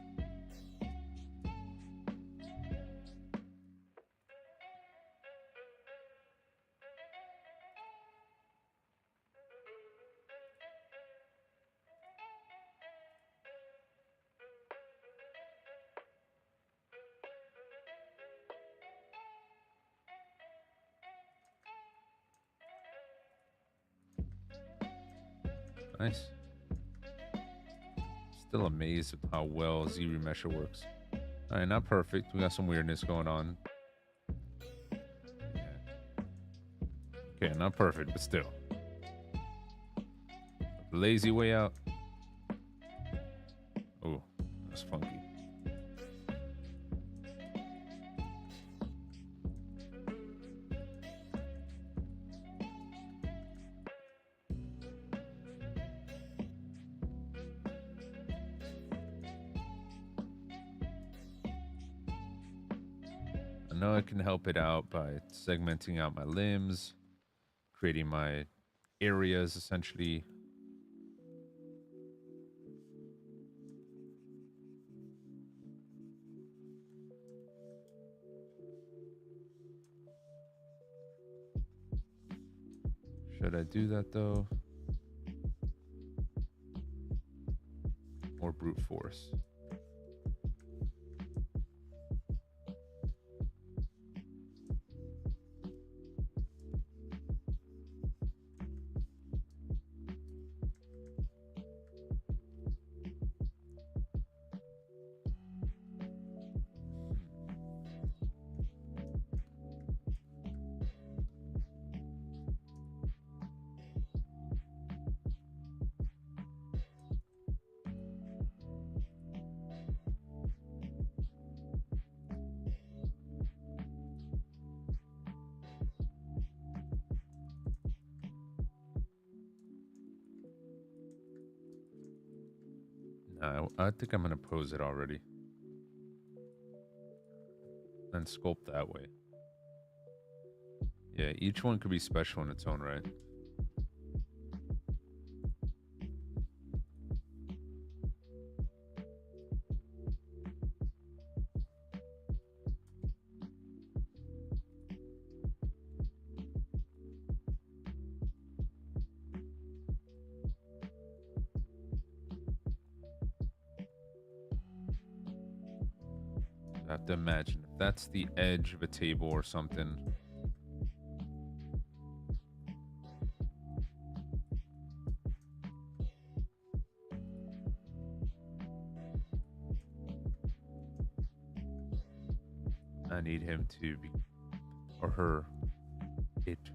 Nice. Still amazed at how well Z remesher works. All right, not perfect. We got some weirdness going on. Yeah. Okay, not perfect, but still. The lazy way out. Oh, that's funky. I know I can help it out by segmenting out my limbs, creating my areas essentially. Should I do that though? Or brute force? I think I'm going to pose it already. Then sculpt that way. Yeah, each one could be special in its own right. I have to imagine if that's the edge of a table or something. I need him to be, or her, it, to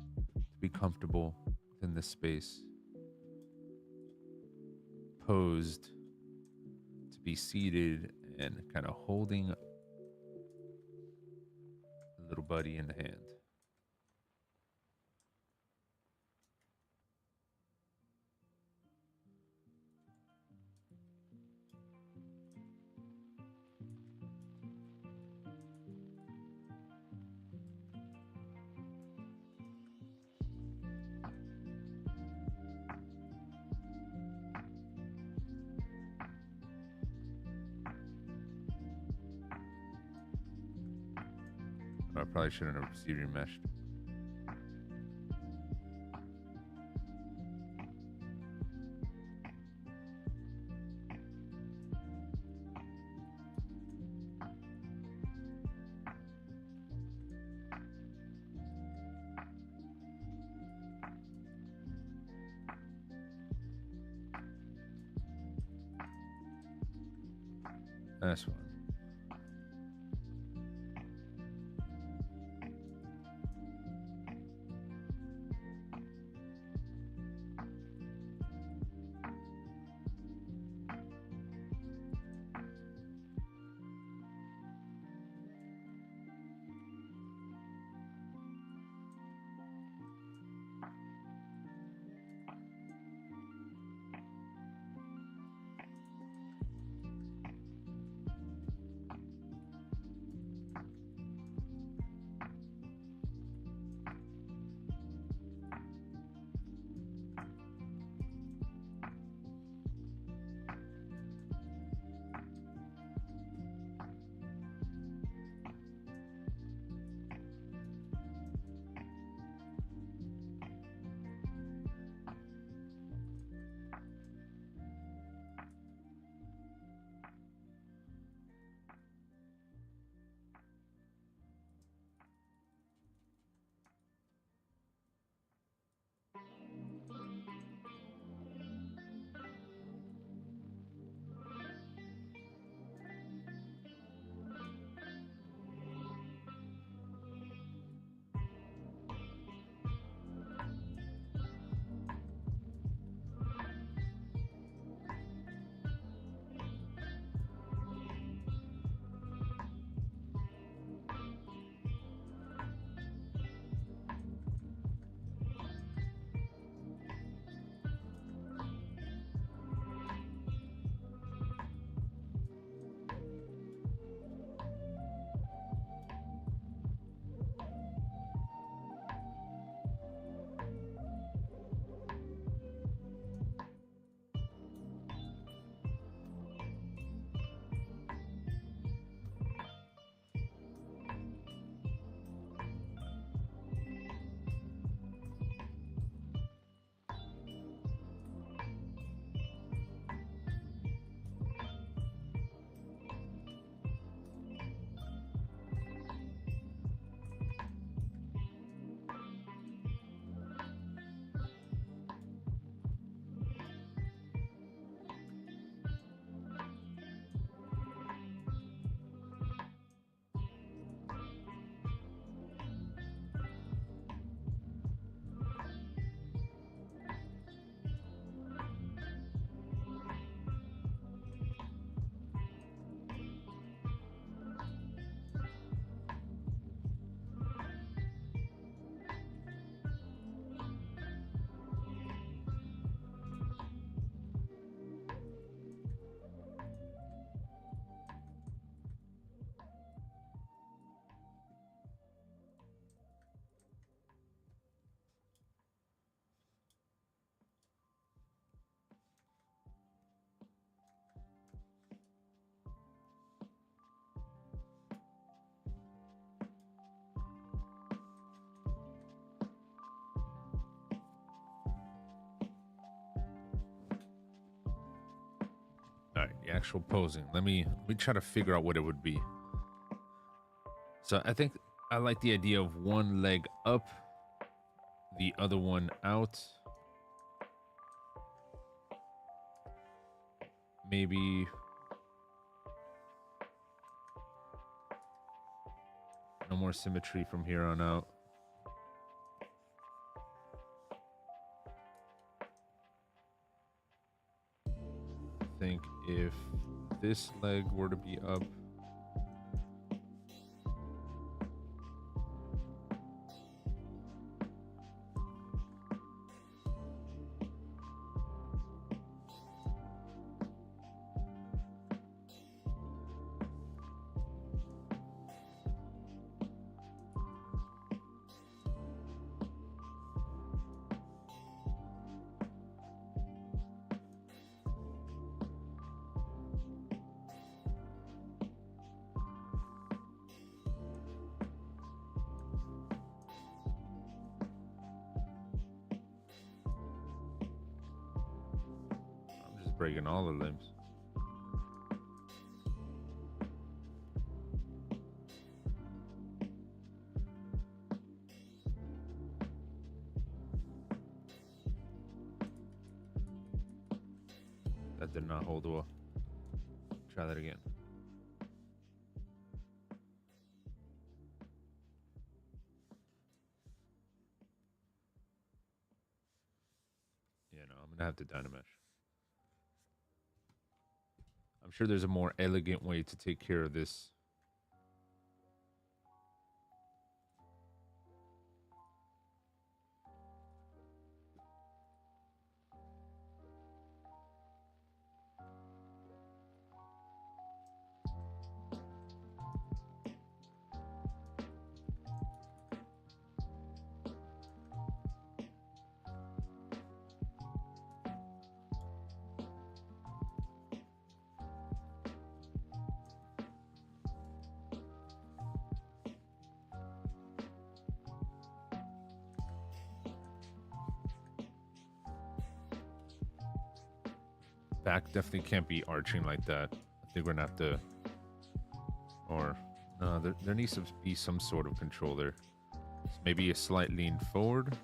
be comfortable within this space. Posed, to be seated and kind of holding the little buddy in the hand. I probably shouldn't have remeshed. That's fine. actual posing. Let me try to figure out what it would be. So I think I like the idea of one leg up, the other one out. Maybe no more symmetry from here on out. I think if this leg were to be up, breaking all the limbs. That did not hold well. Try that again. Yeah, no, I'm gonna have to Dynamesh. I'm sure there's a more elegant way to take care of this. Back definitely can't be arching like that. I think we're gonna have to, or no, there needs to be some sort of control there. So maybe a slight lean forward.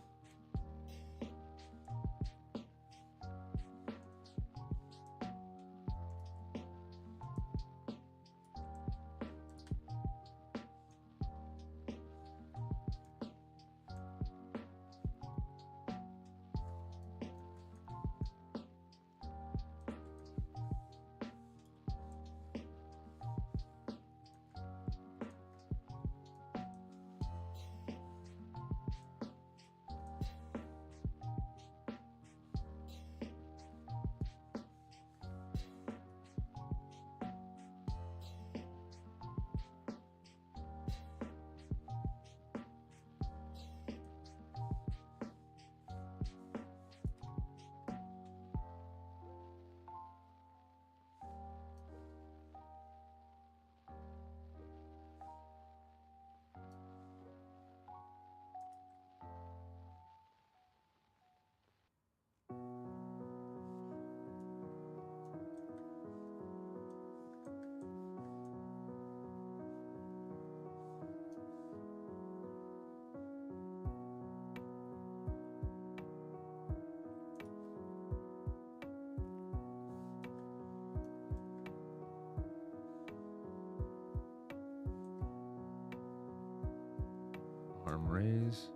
Arm raise.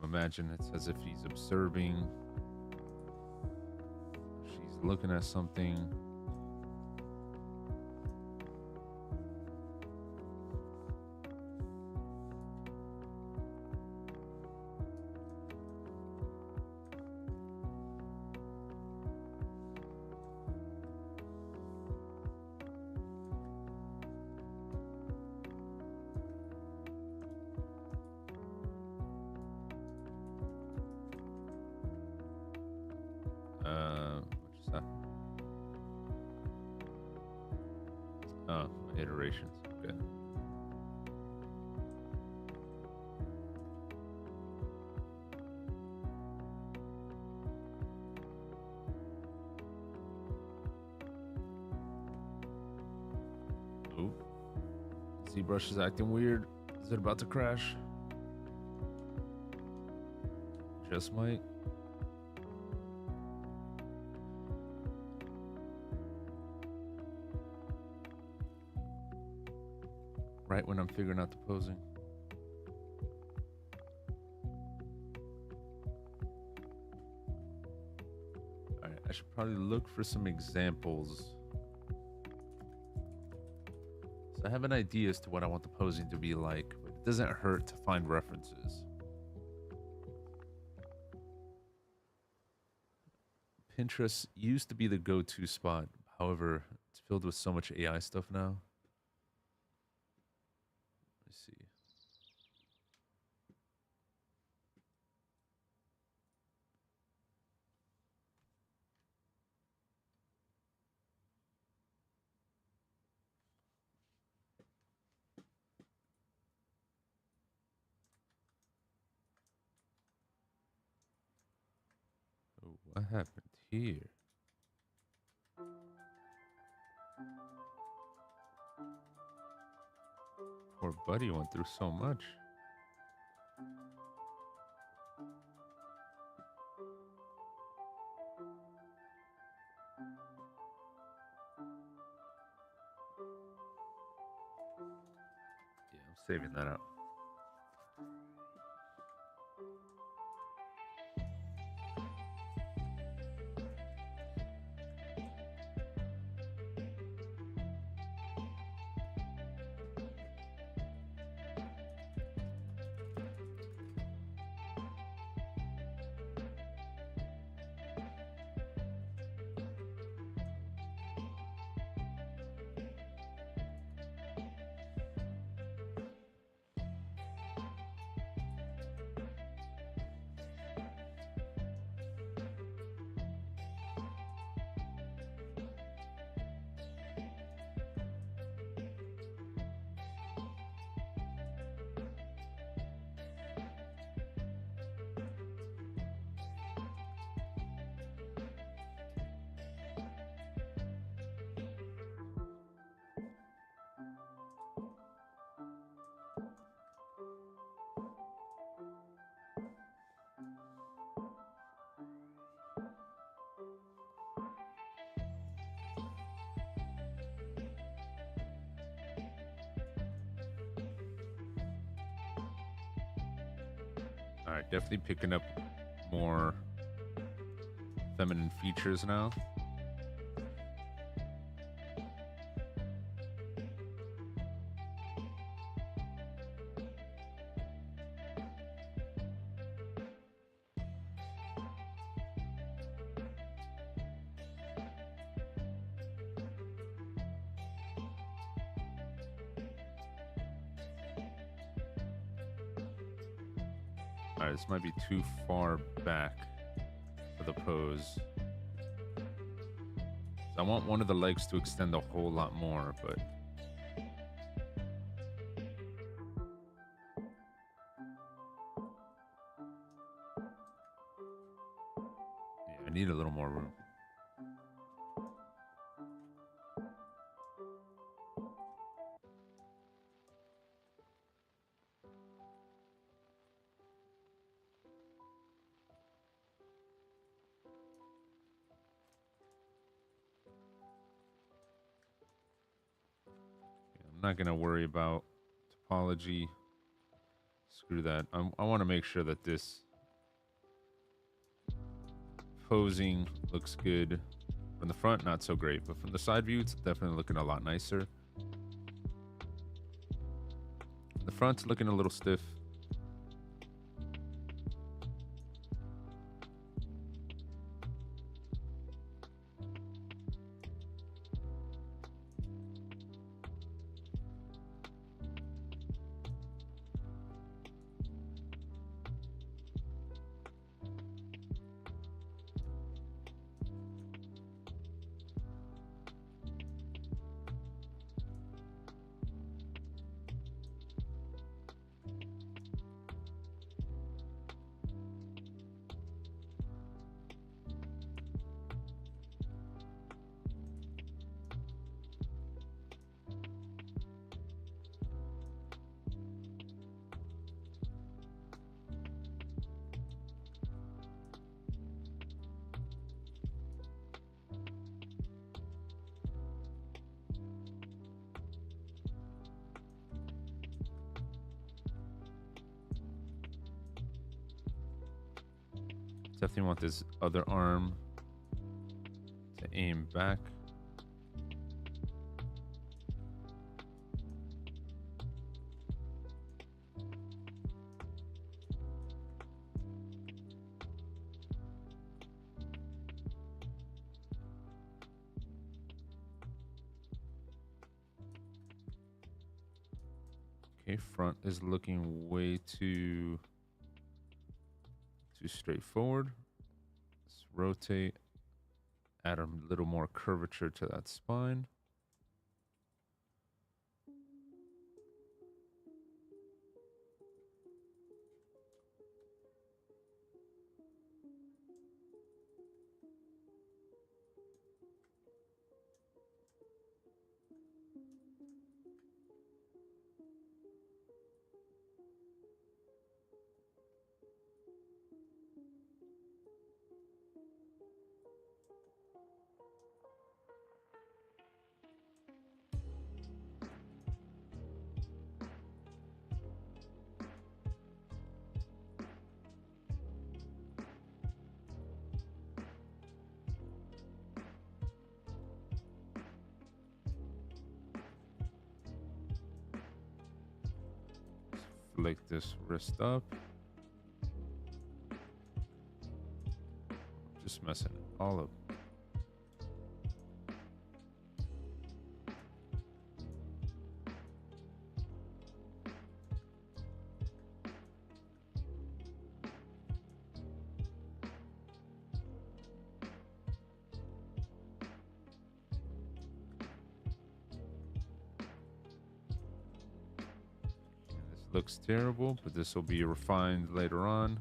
Imagine it's as if he's observing. She's looking at something. What just happened? Oh, iterations. Okay. ZBrush is acting weird. Is it about to crash? Just might. Right when I'm figuring out the posing. Alright, I should probably look for some examples. So I have an idea as to what I want the posing to be like, but it doesn't hurt to find references. Pinterest used to be the go-to spot. However, it's filled with so much AI stuff now. Let's see. Oh, what happened here? Poor buddy went through so much. Yeah, I'm saving that out. All right, definitely picking up more feminine features now. All right, this might be too far back for the pose. I want one of the legs to extend a whole lot more, but yeah, I need a little more room. I'm not gonna worry about topology. Screw that. I want to make sure that this posing looks good. From the front, not so great, but from the side view, it's definitely looking a lot nicer. The front's looking a little stiff. Definitely want this other arm to aim back. Okay, front is looking way too straightforward. Let's rotate, add a little more curvature to that spine. Flick this wrist up. Just messing it all up. This looks terrible, but this will be refined later on.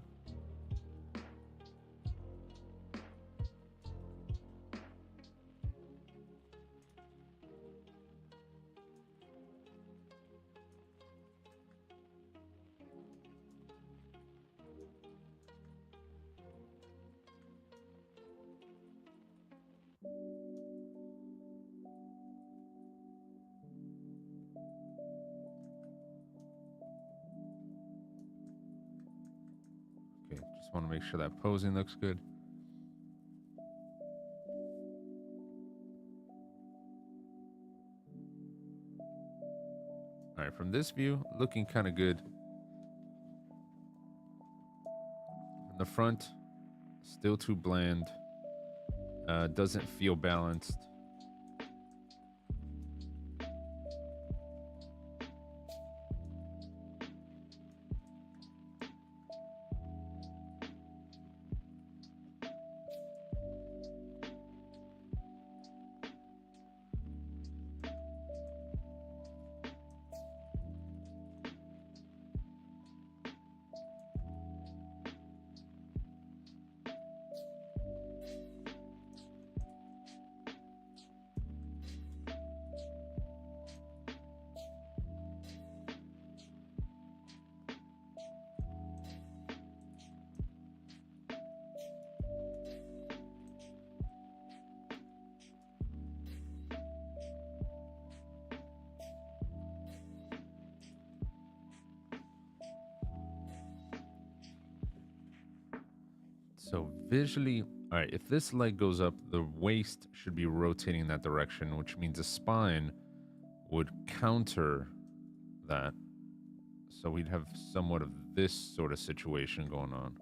Okay, just want to make sure that posing looks good. All right, from this view, looking kind of good. From the front, still too bland. Doesn't feel balanced. So visually, all right, if this leg goes up, the waist should be rotating in that direction, which means the spine would counter that. So we'd have somewhat of this sort of situation going on.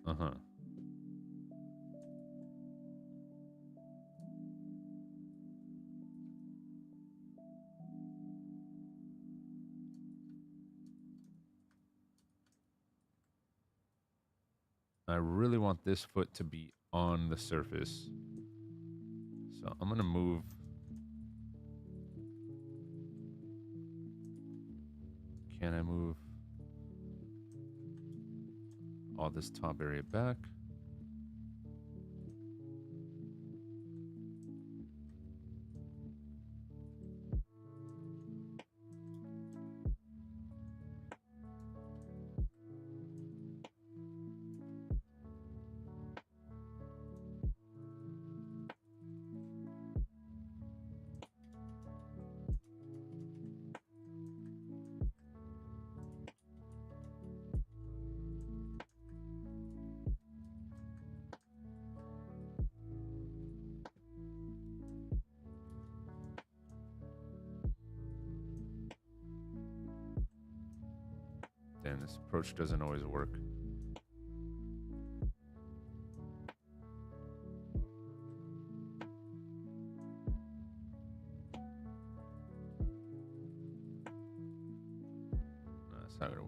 Uh-huh. I really want this foot to be on the surface. So I'm going to move. Can I move all this top area back? this approach doesn't always work. No, it's not gonna work.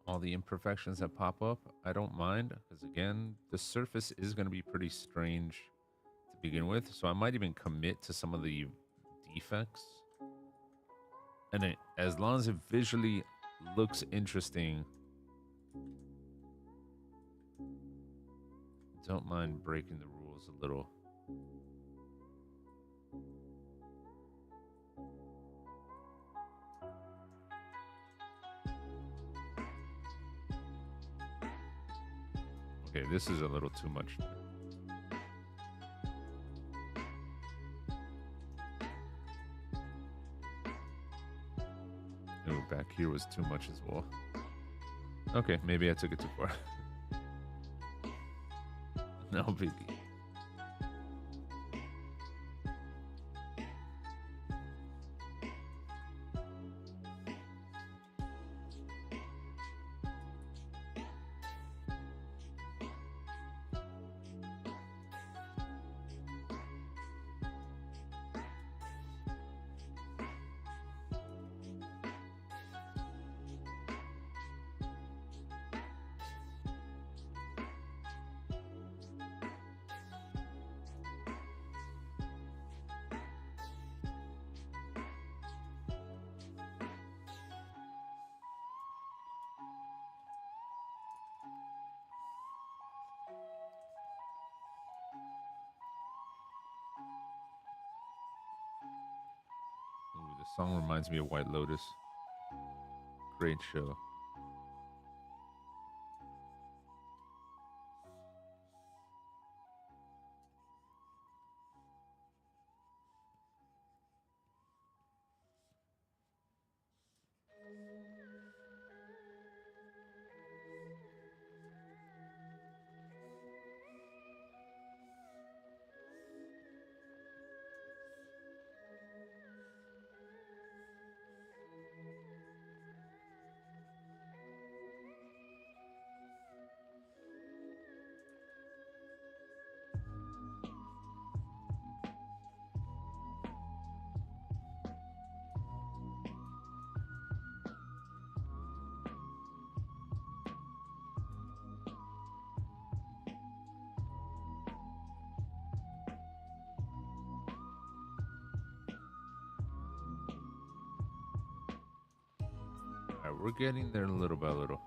All the imperfections that pop up, I don't mind, because again, the surface is going to be pretty strange to begin with, so I might even commit to some of the defects. And as long as it visually looks interesting, don't mind breaking the rules a little. Okay, this is a little too much. Ooh, back here was too much as well. Okay, maybe I took it too far. No biggie. Ooh, the song reminds me of White Lotus. Great show. All right, we're getting there little by little.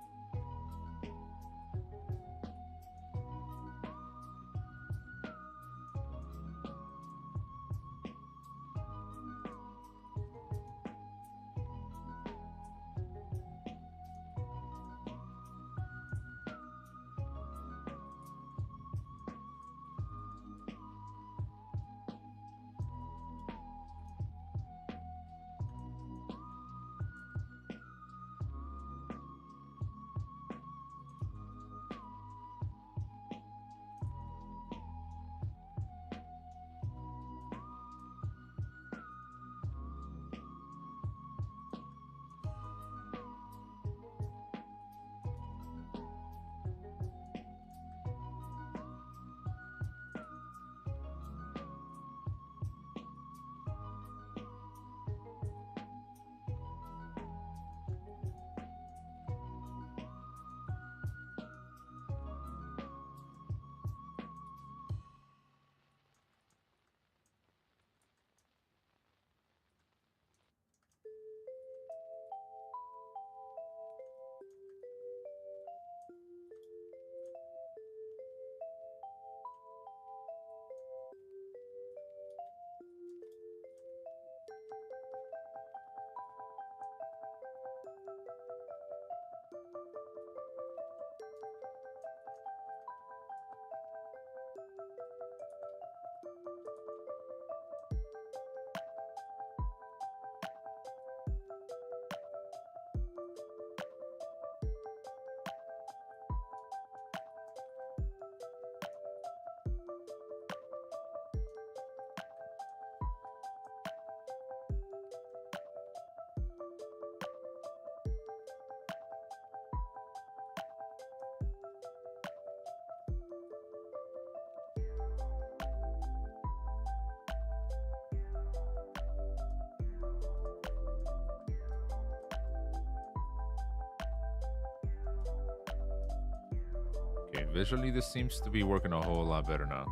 Visually, this seems to be working a whole lot better now.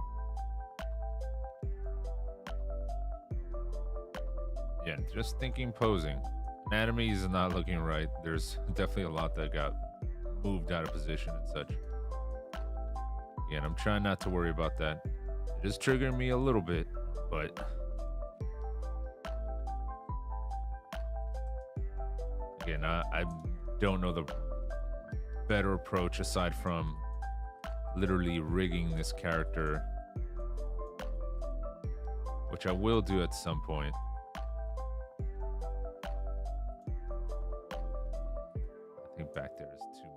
Yeah, just thinking posing. Anatomy is not looking right. There's definitely a lot that got moved out of position and such. Again, I'm trying not to worry about that. It is triggering me a little bit, but again, I don't know the better approach aside from literally rigging this character, which I will do at some point. I think back there is too much.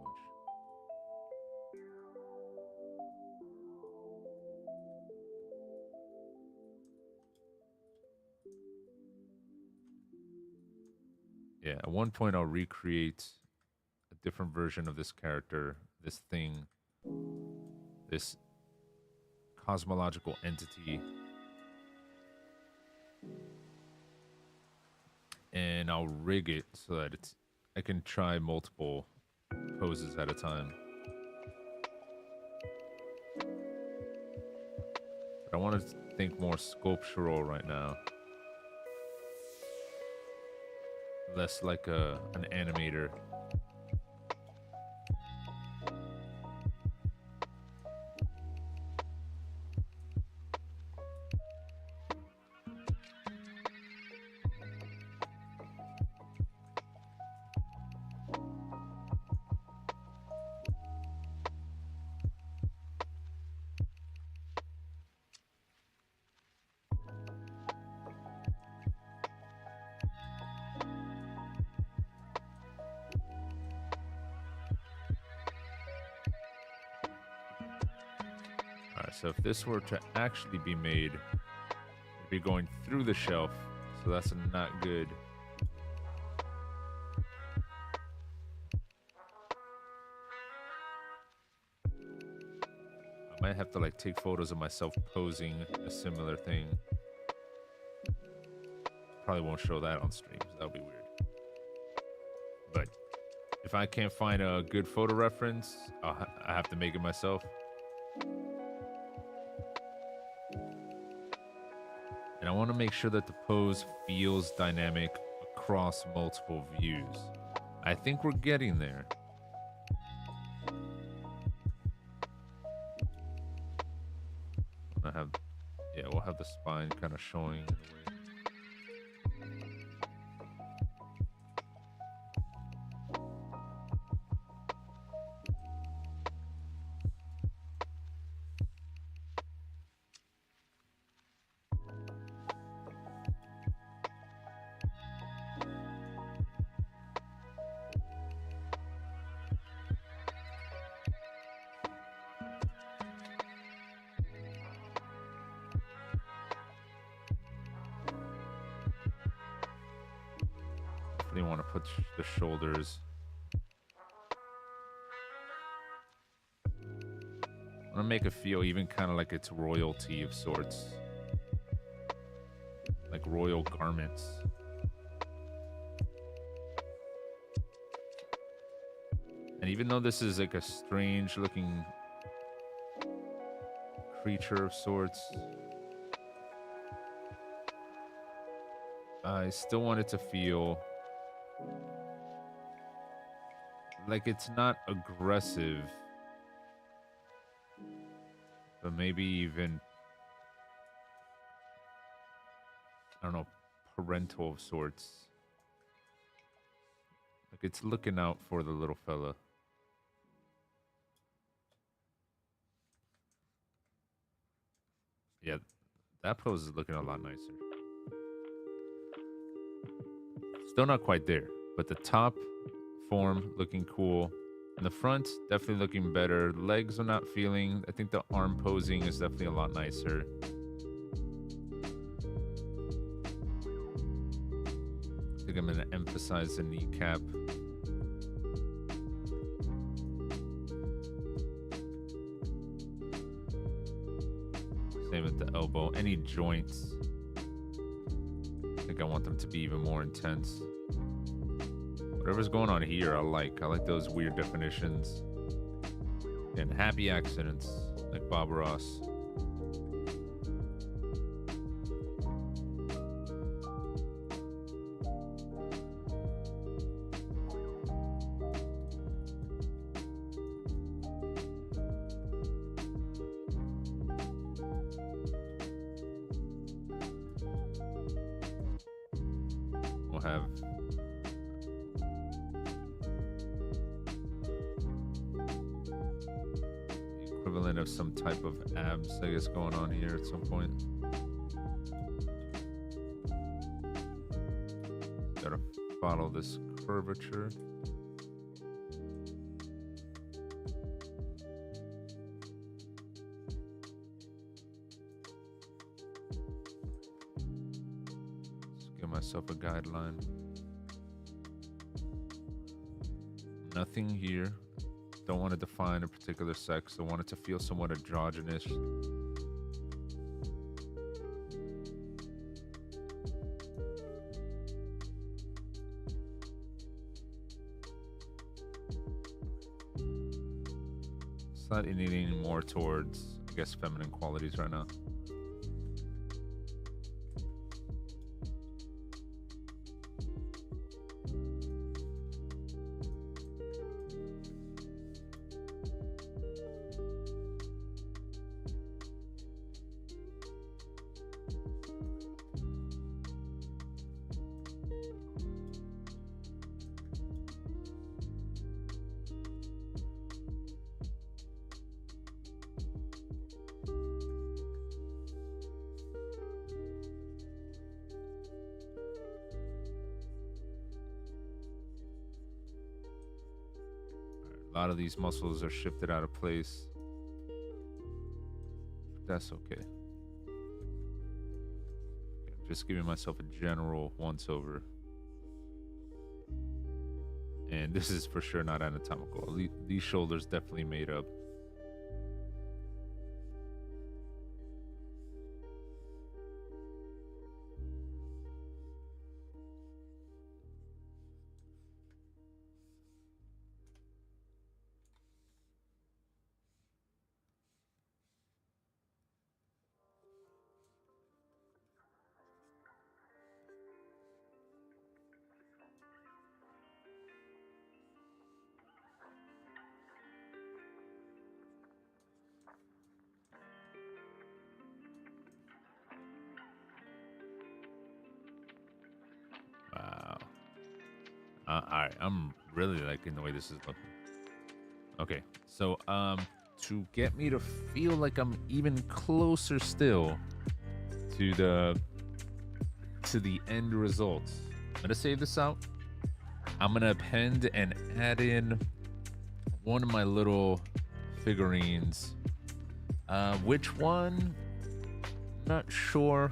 Yeah, at one point I'll recreate a different version of this character, this thing, this cosmological entity, and I'll rig it so that I can try multiple poses at a time. But I want to think more sculptural right now. Less like an animator. So if this were to actually be made, it'd be going through the shelf, so that's not good. I might have to like take photos of myself posing a similar thing. Probably won't show that on stream, so that'll be weird. But if I can't find a good photo reference, I have to make it myself. And I want to make sure that the pose feels dynamic across multiple views. I think we're getting there. We'll have the spine kind of showing in a way. They want to put the shoulders. I want to make it feel even kind of like it's royalty of sorts. Like royal garments. And even though this is like a strange looking creature of sorts, I still want it to feel like it's not aggressive, but maybe even, I don't know, parental of sorts. Like it's looking out for the little fella. Yeah, that pose is looking a lot nicer. Still not quite there, but the top form looking cool. In the front, definitely looking better. Legs are not feeling. I think the arm posing is definitely a lot nicer. I think I'm going to emphasize the kneecap. Same with the elbow. Any joints, I think I want them to be even more intense. Whatever's going on here, I like those weird definitions. And happy accidents, like Bob Ross. We'll have the equivalent of some type of abs, I guess, going on here at some point. Gotta follow this curvature. Just give myself a guideline. Nothing here. Don't want to define a particular sex. I want it to feel somewhat androgynous. Slightly leaning more towards, I guess, feminine qualities right now. A lot of these muscles are shifted out of place. That's okay. Just giving myself a general once over. And this is for sure not anatomical. These shoulders definitely made up. Wow. Alright, I'm really liking the way this is looking. Okay, so to get me to feel like I'm even closer still to the end result, I'm gonna save this out. I'm gonna append and add in one of my little figurines. Which one? Not sure.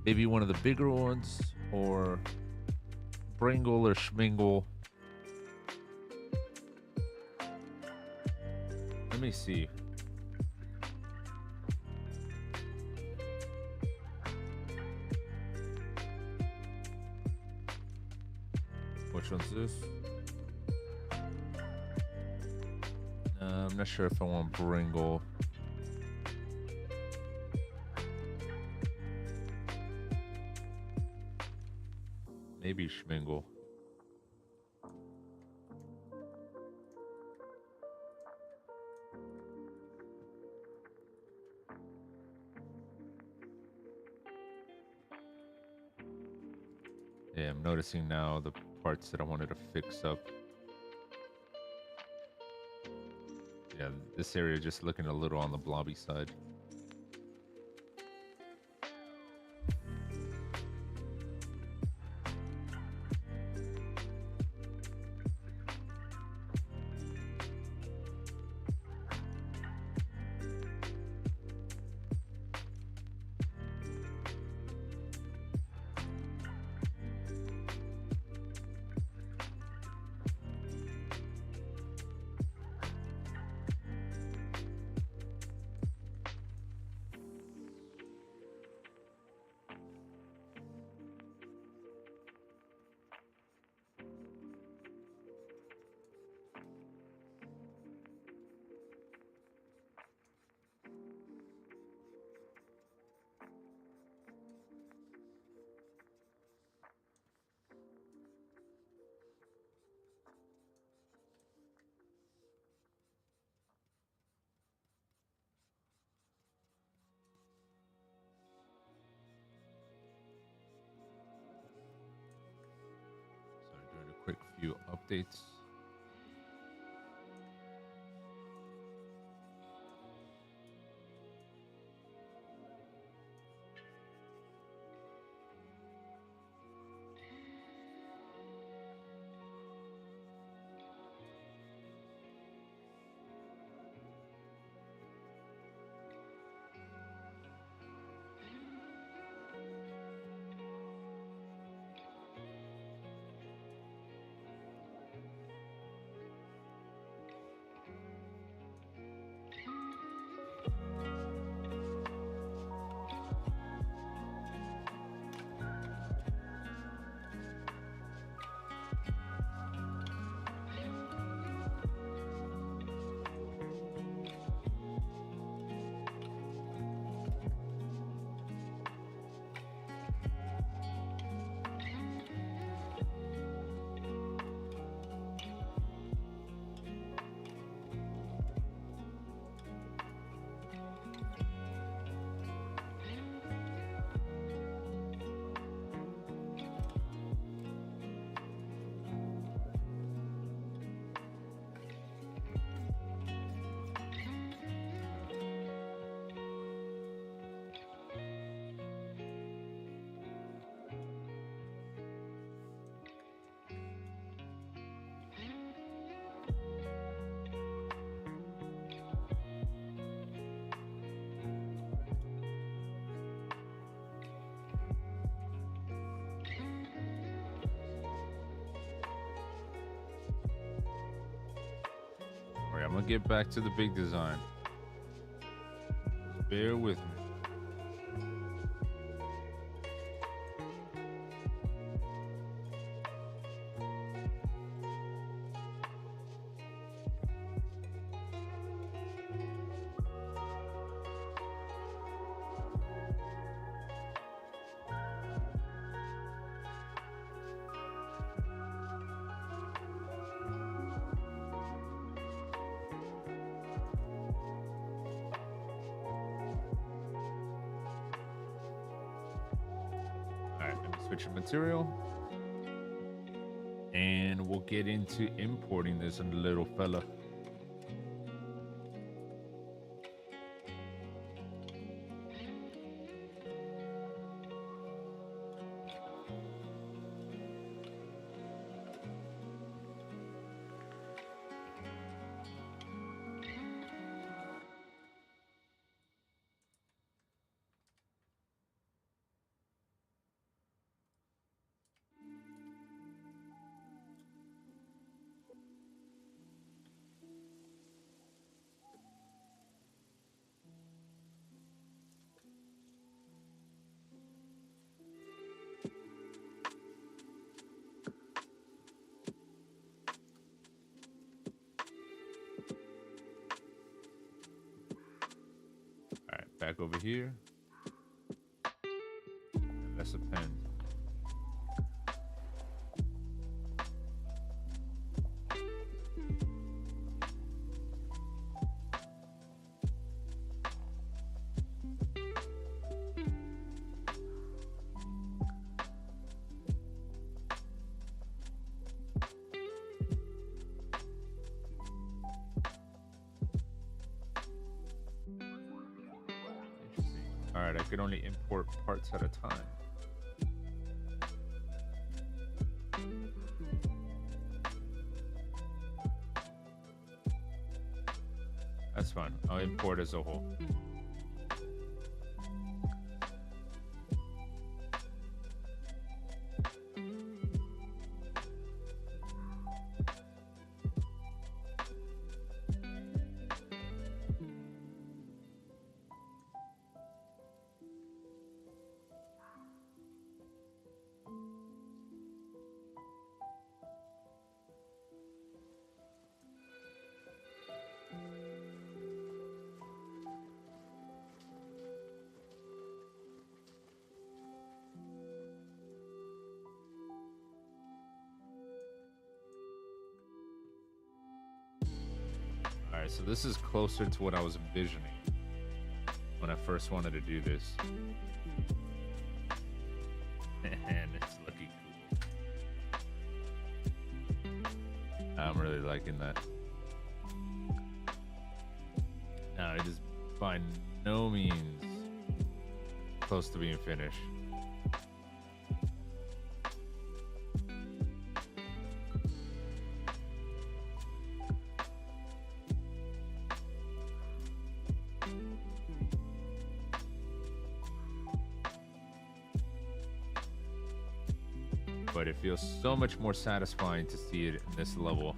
Maybe one of the bigger ones, or Bringle or Schmingle. Let me see. Which one's this? I'm not sure if I want Bringle. Maybe Schmingle. Yeah, I'm noticing now the parts that I wanted to fix up. Yeah, this area just looking a little on the blobby side. quick few updates. All right, I'm gonna get back to the big design. Just bear with me. All right, let me switch the material. And we'll get into importing this little fella. All right, back over here. And that's a pen. All right, I could only import parts at a time. That's fine. I'll import as a whole. All right, so this is closer to what I was envisioning when I first wanted to do this. And it's looking cool. I'm really liking that. Now, it is by no means close to being finished. But it feels so much more satisfying to see it in this level.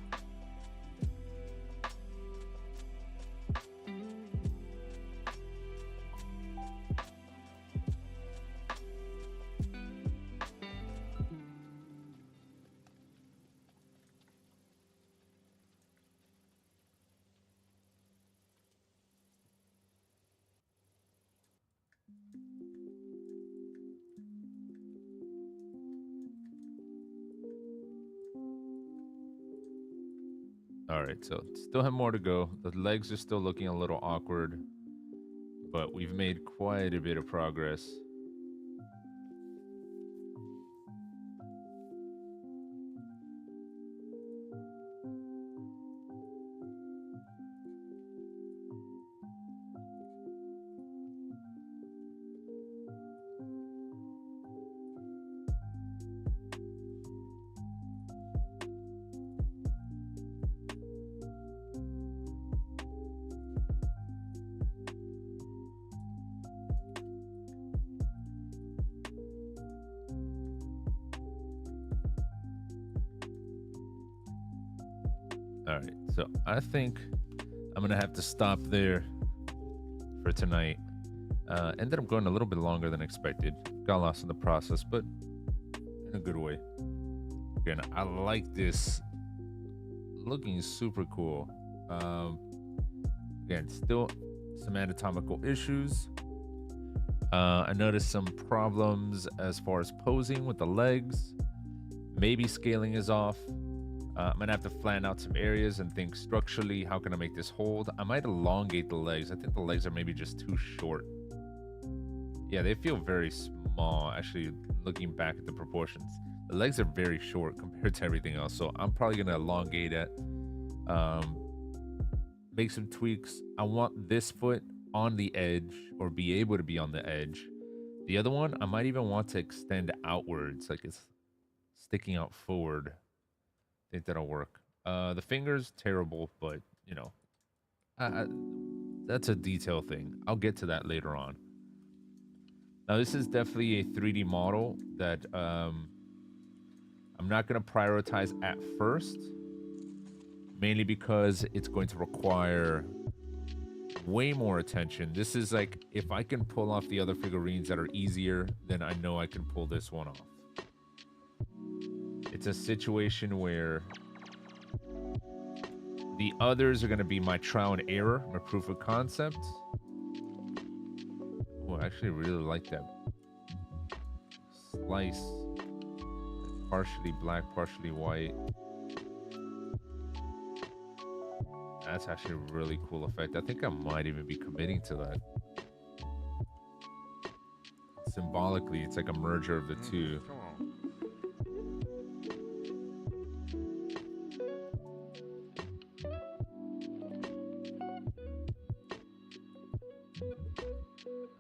All right, so still have more to go. The legs are still looking a little awkward, but we've made quite a bit of progress. All right, so I think I'm gonna have to stop there for tonight. Ended up going a little bit longer than expected. Got lost in the process, but in a good way. Again, I like this. Looking super cool. Again, still some anatomical issues. I noticed some problems as far as posing with the legs. Maybe scaling is off. I'm gonna have to flatten out some areas and think structurally, how can I make this hold? I might elongate the legs. I think the legs are maybe just too short. Yeah, they feel very small, actually, looking back at the proportions. The legs are very short compared to everything else, so I'm probably gonna elongate it. Make some tweaks. I want this foot on the edge, or be able to be on the edge. The other one, I might even want to extend outwards, like it's sticking out forward. Think that'll work. The fingers, terrible, but you know, I, that's a detail thing. I'll get to that later on. Now, this is definitely a 3D model that I'm not going to prioritize at first, mainly because it's going to require way more attention. This is like, if I can pull off the other figurines that are easier, then I know I can pull this one off. It's a situation where the others are going to be my trial and error, my proof of concept. Oh, I actually really like that slice. Partially black, partially white. That's actually a really cool effect. I think I might even be committing to that. Symbolically, it's like a merger of the two. Come on.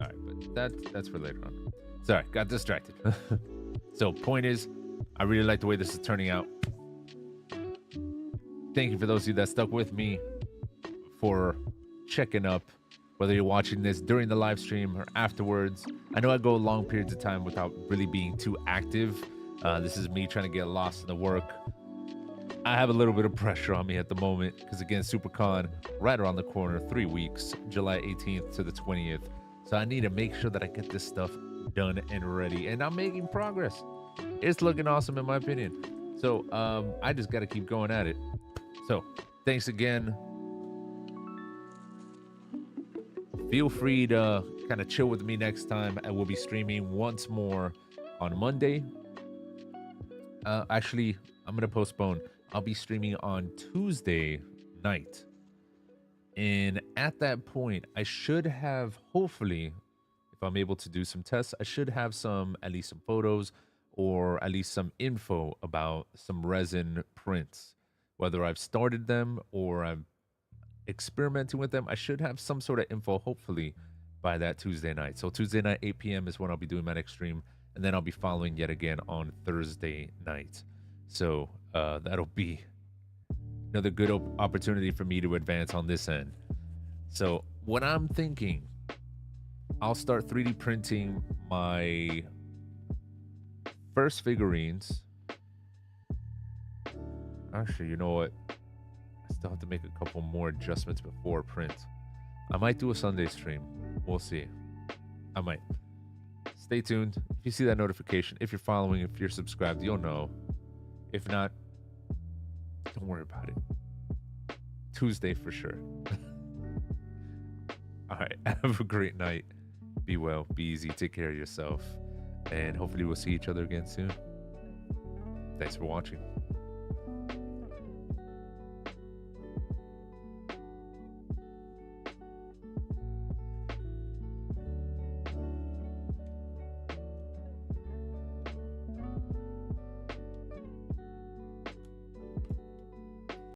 All right, but that's for later on. Sorry, got distracted. So, point is, I really like the way this is turning out. Thank you for those of you that stuck with me for checking up, whether you're watching this during the live stream or afterwards. I know I go long periods of time without really being too active. This is me trying to get lost in the work. I have a little bit of pressure on me at the moment because, again, SuperCon right around the corner, 3 weeks, July 18th to the 20th. So I need to make sure that I get this stuff done and ready, and I'm making progress. It's looking awesome in my opinion. So I just got to keep going at it. So thanks again. Feel free to kind of chill with me next time. I will be streaming once more on Monday. Actually, I'm going to postpone. I'll be streaming on Tuesday night. And at that point, I should have, hopefully, if I'm able to do some tests, I should have at least some photos or at least some info about some resin prints. whether I've started them or I'm experimenting with them. I should have some sort of info, hopefully, by that Tuesday night. So Tuesday night, 8 p.m. is when I'll be doing my next stream, and then I'll be following yet again on Thursday night. So that'll be another good opportunity for me to advance on this end. So what I'm thinking, I'll start 3D printing my first figurines. Actually, you know what? I still have to make a couple more adjustments before print. I might do a Sunday stream. We'll see. I might. Stay tuned. If you see that notification, if you're following, if you're subscribed, you'll know. If not, don't worry about it. Tuesday for sure. All right. Have a great night. Be well. Be easy. Take care of yourself. And hopefully we'll see each other again soon. Thanks for watching.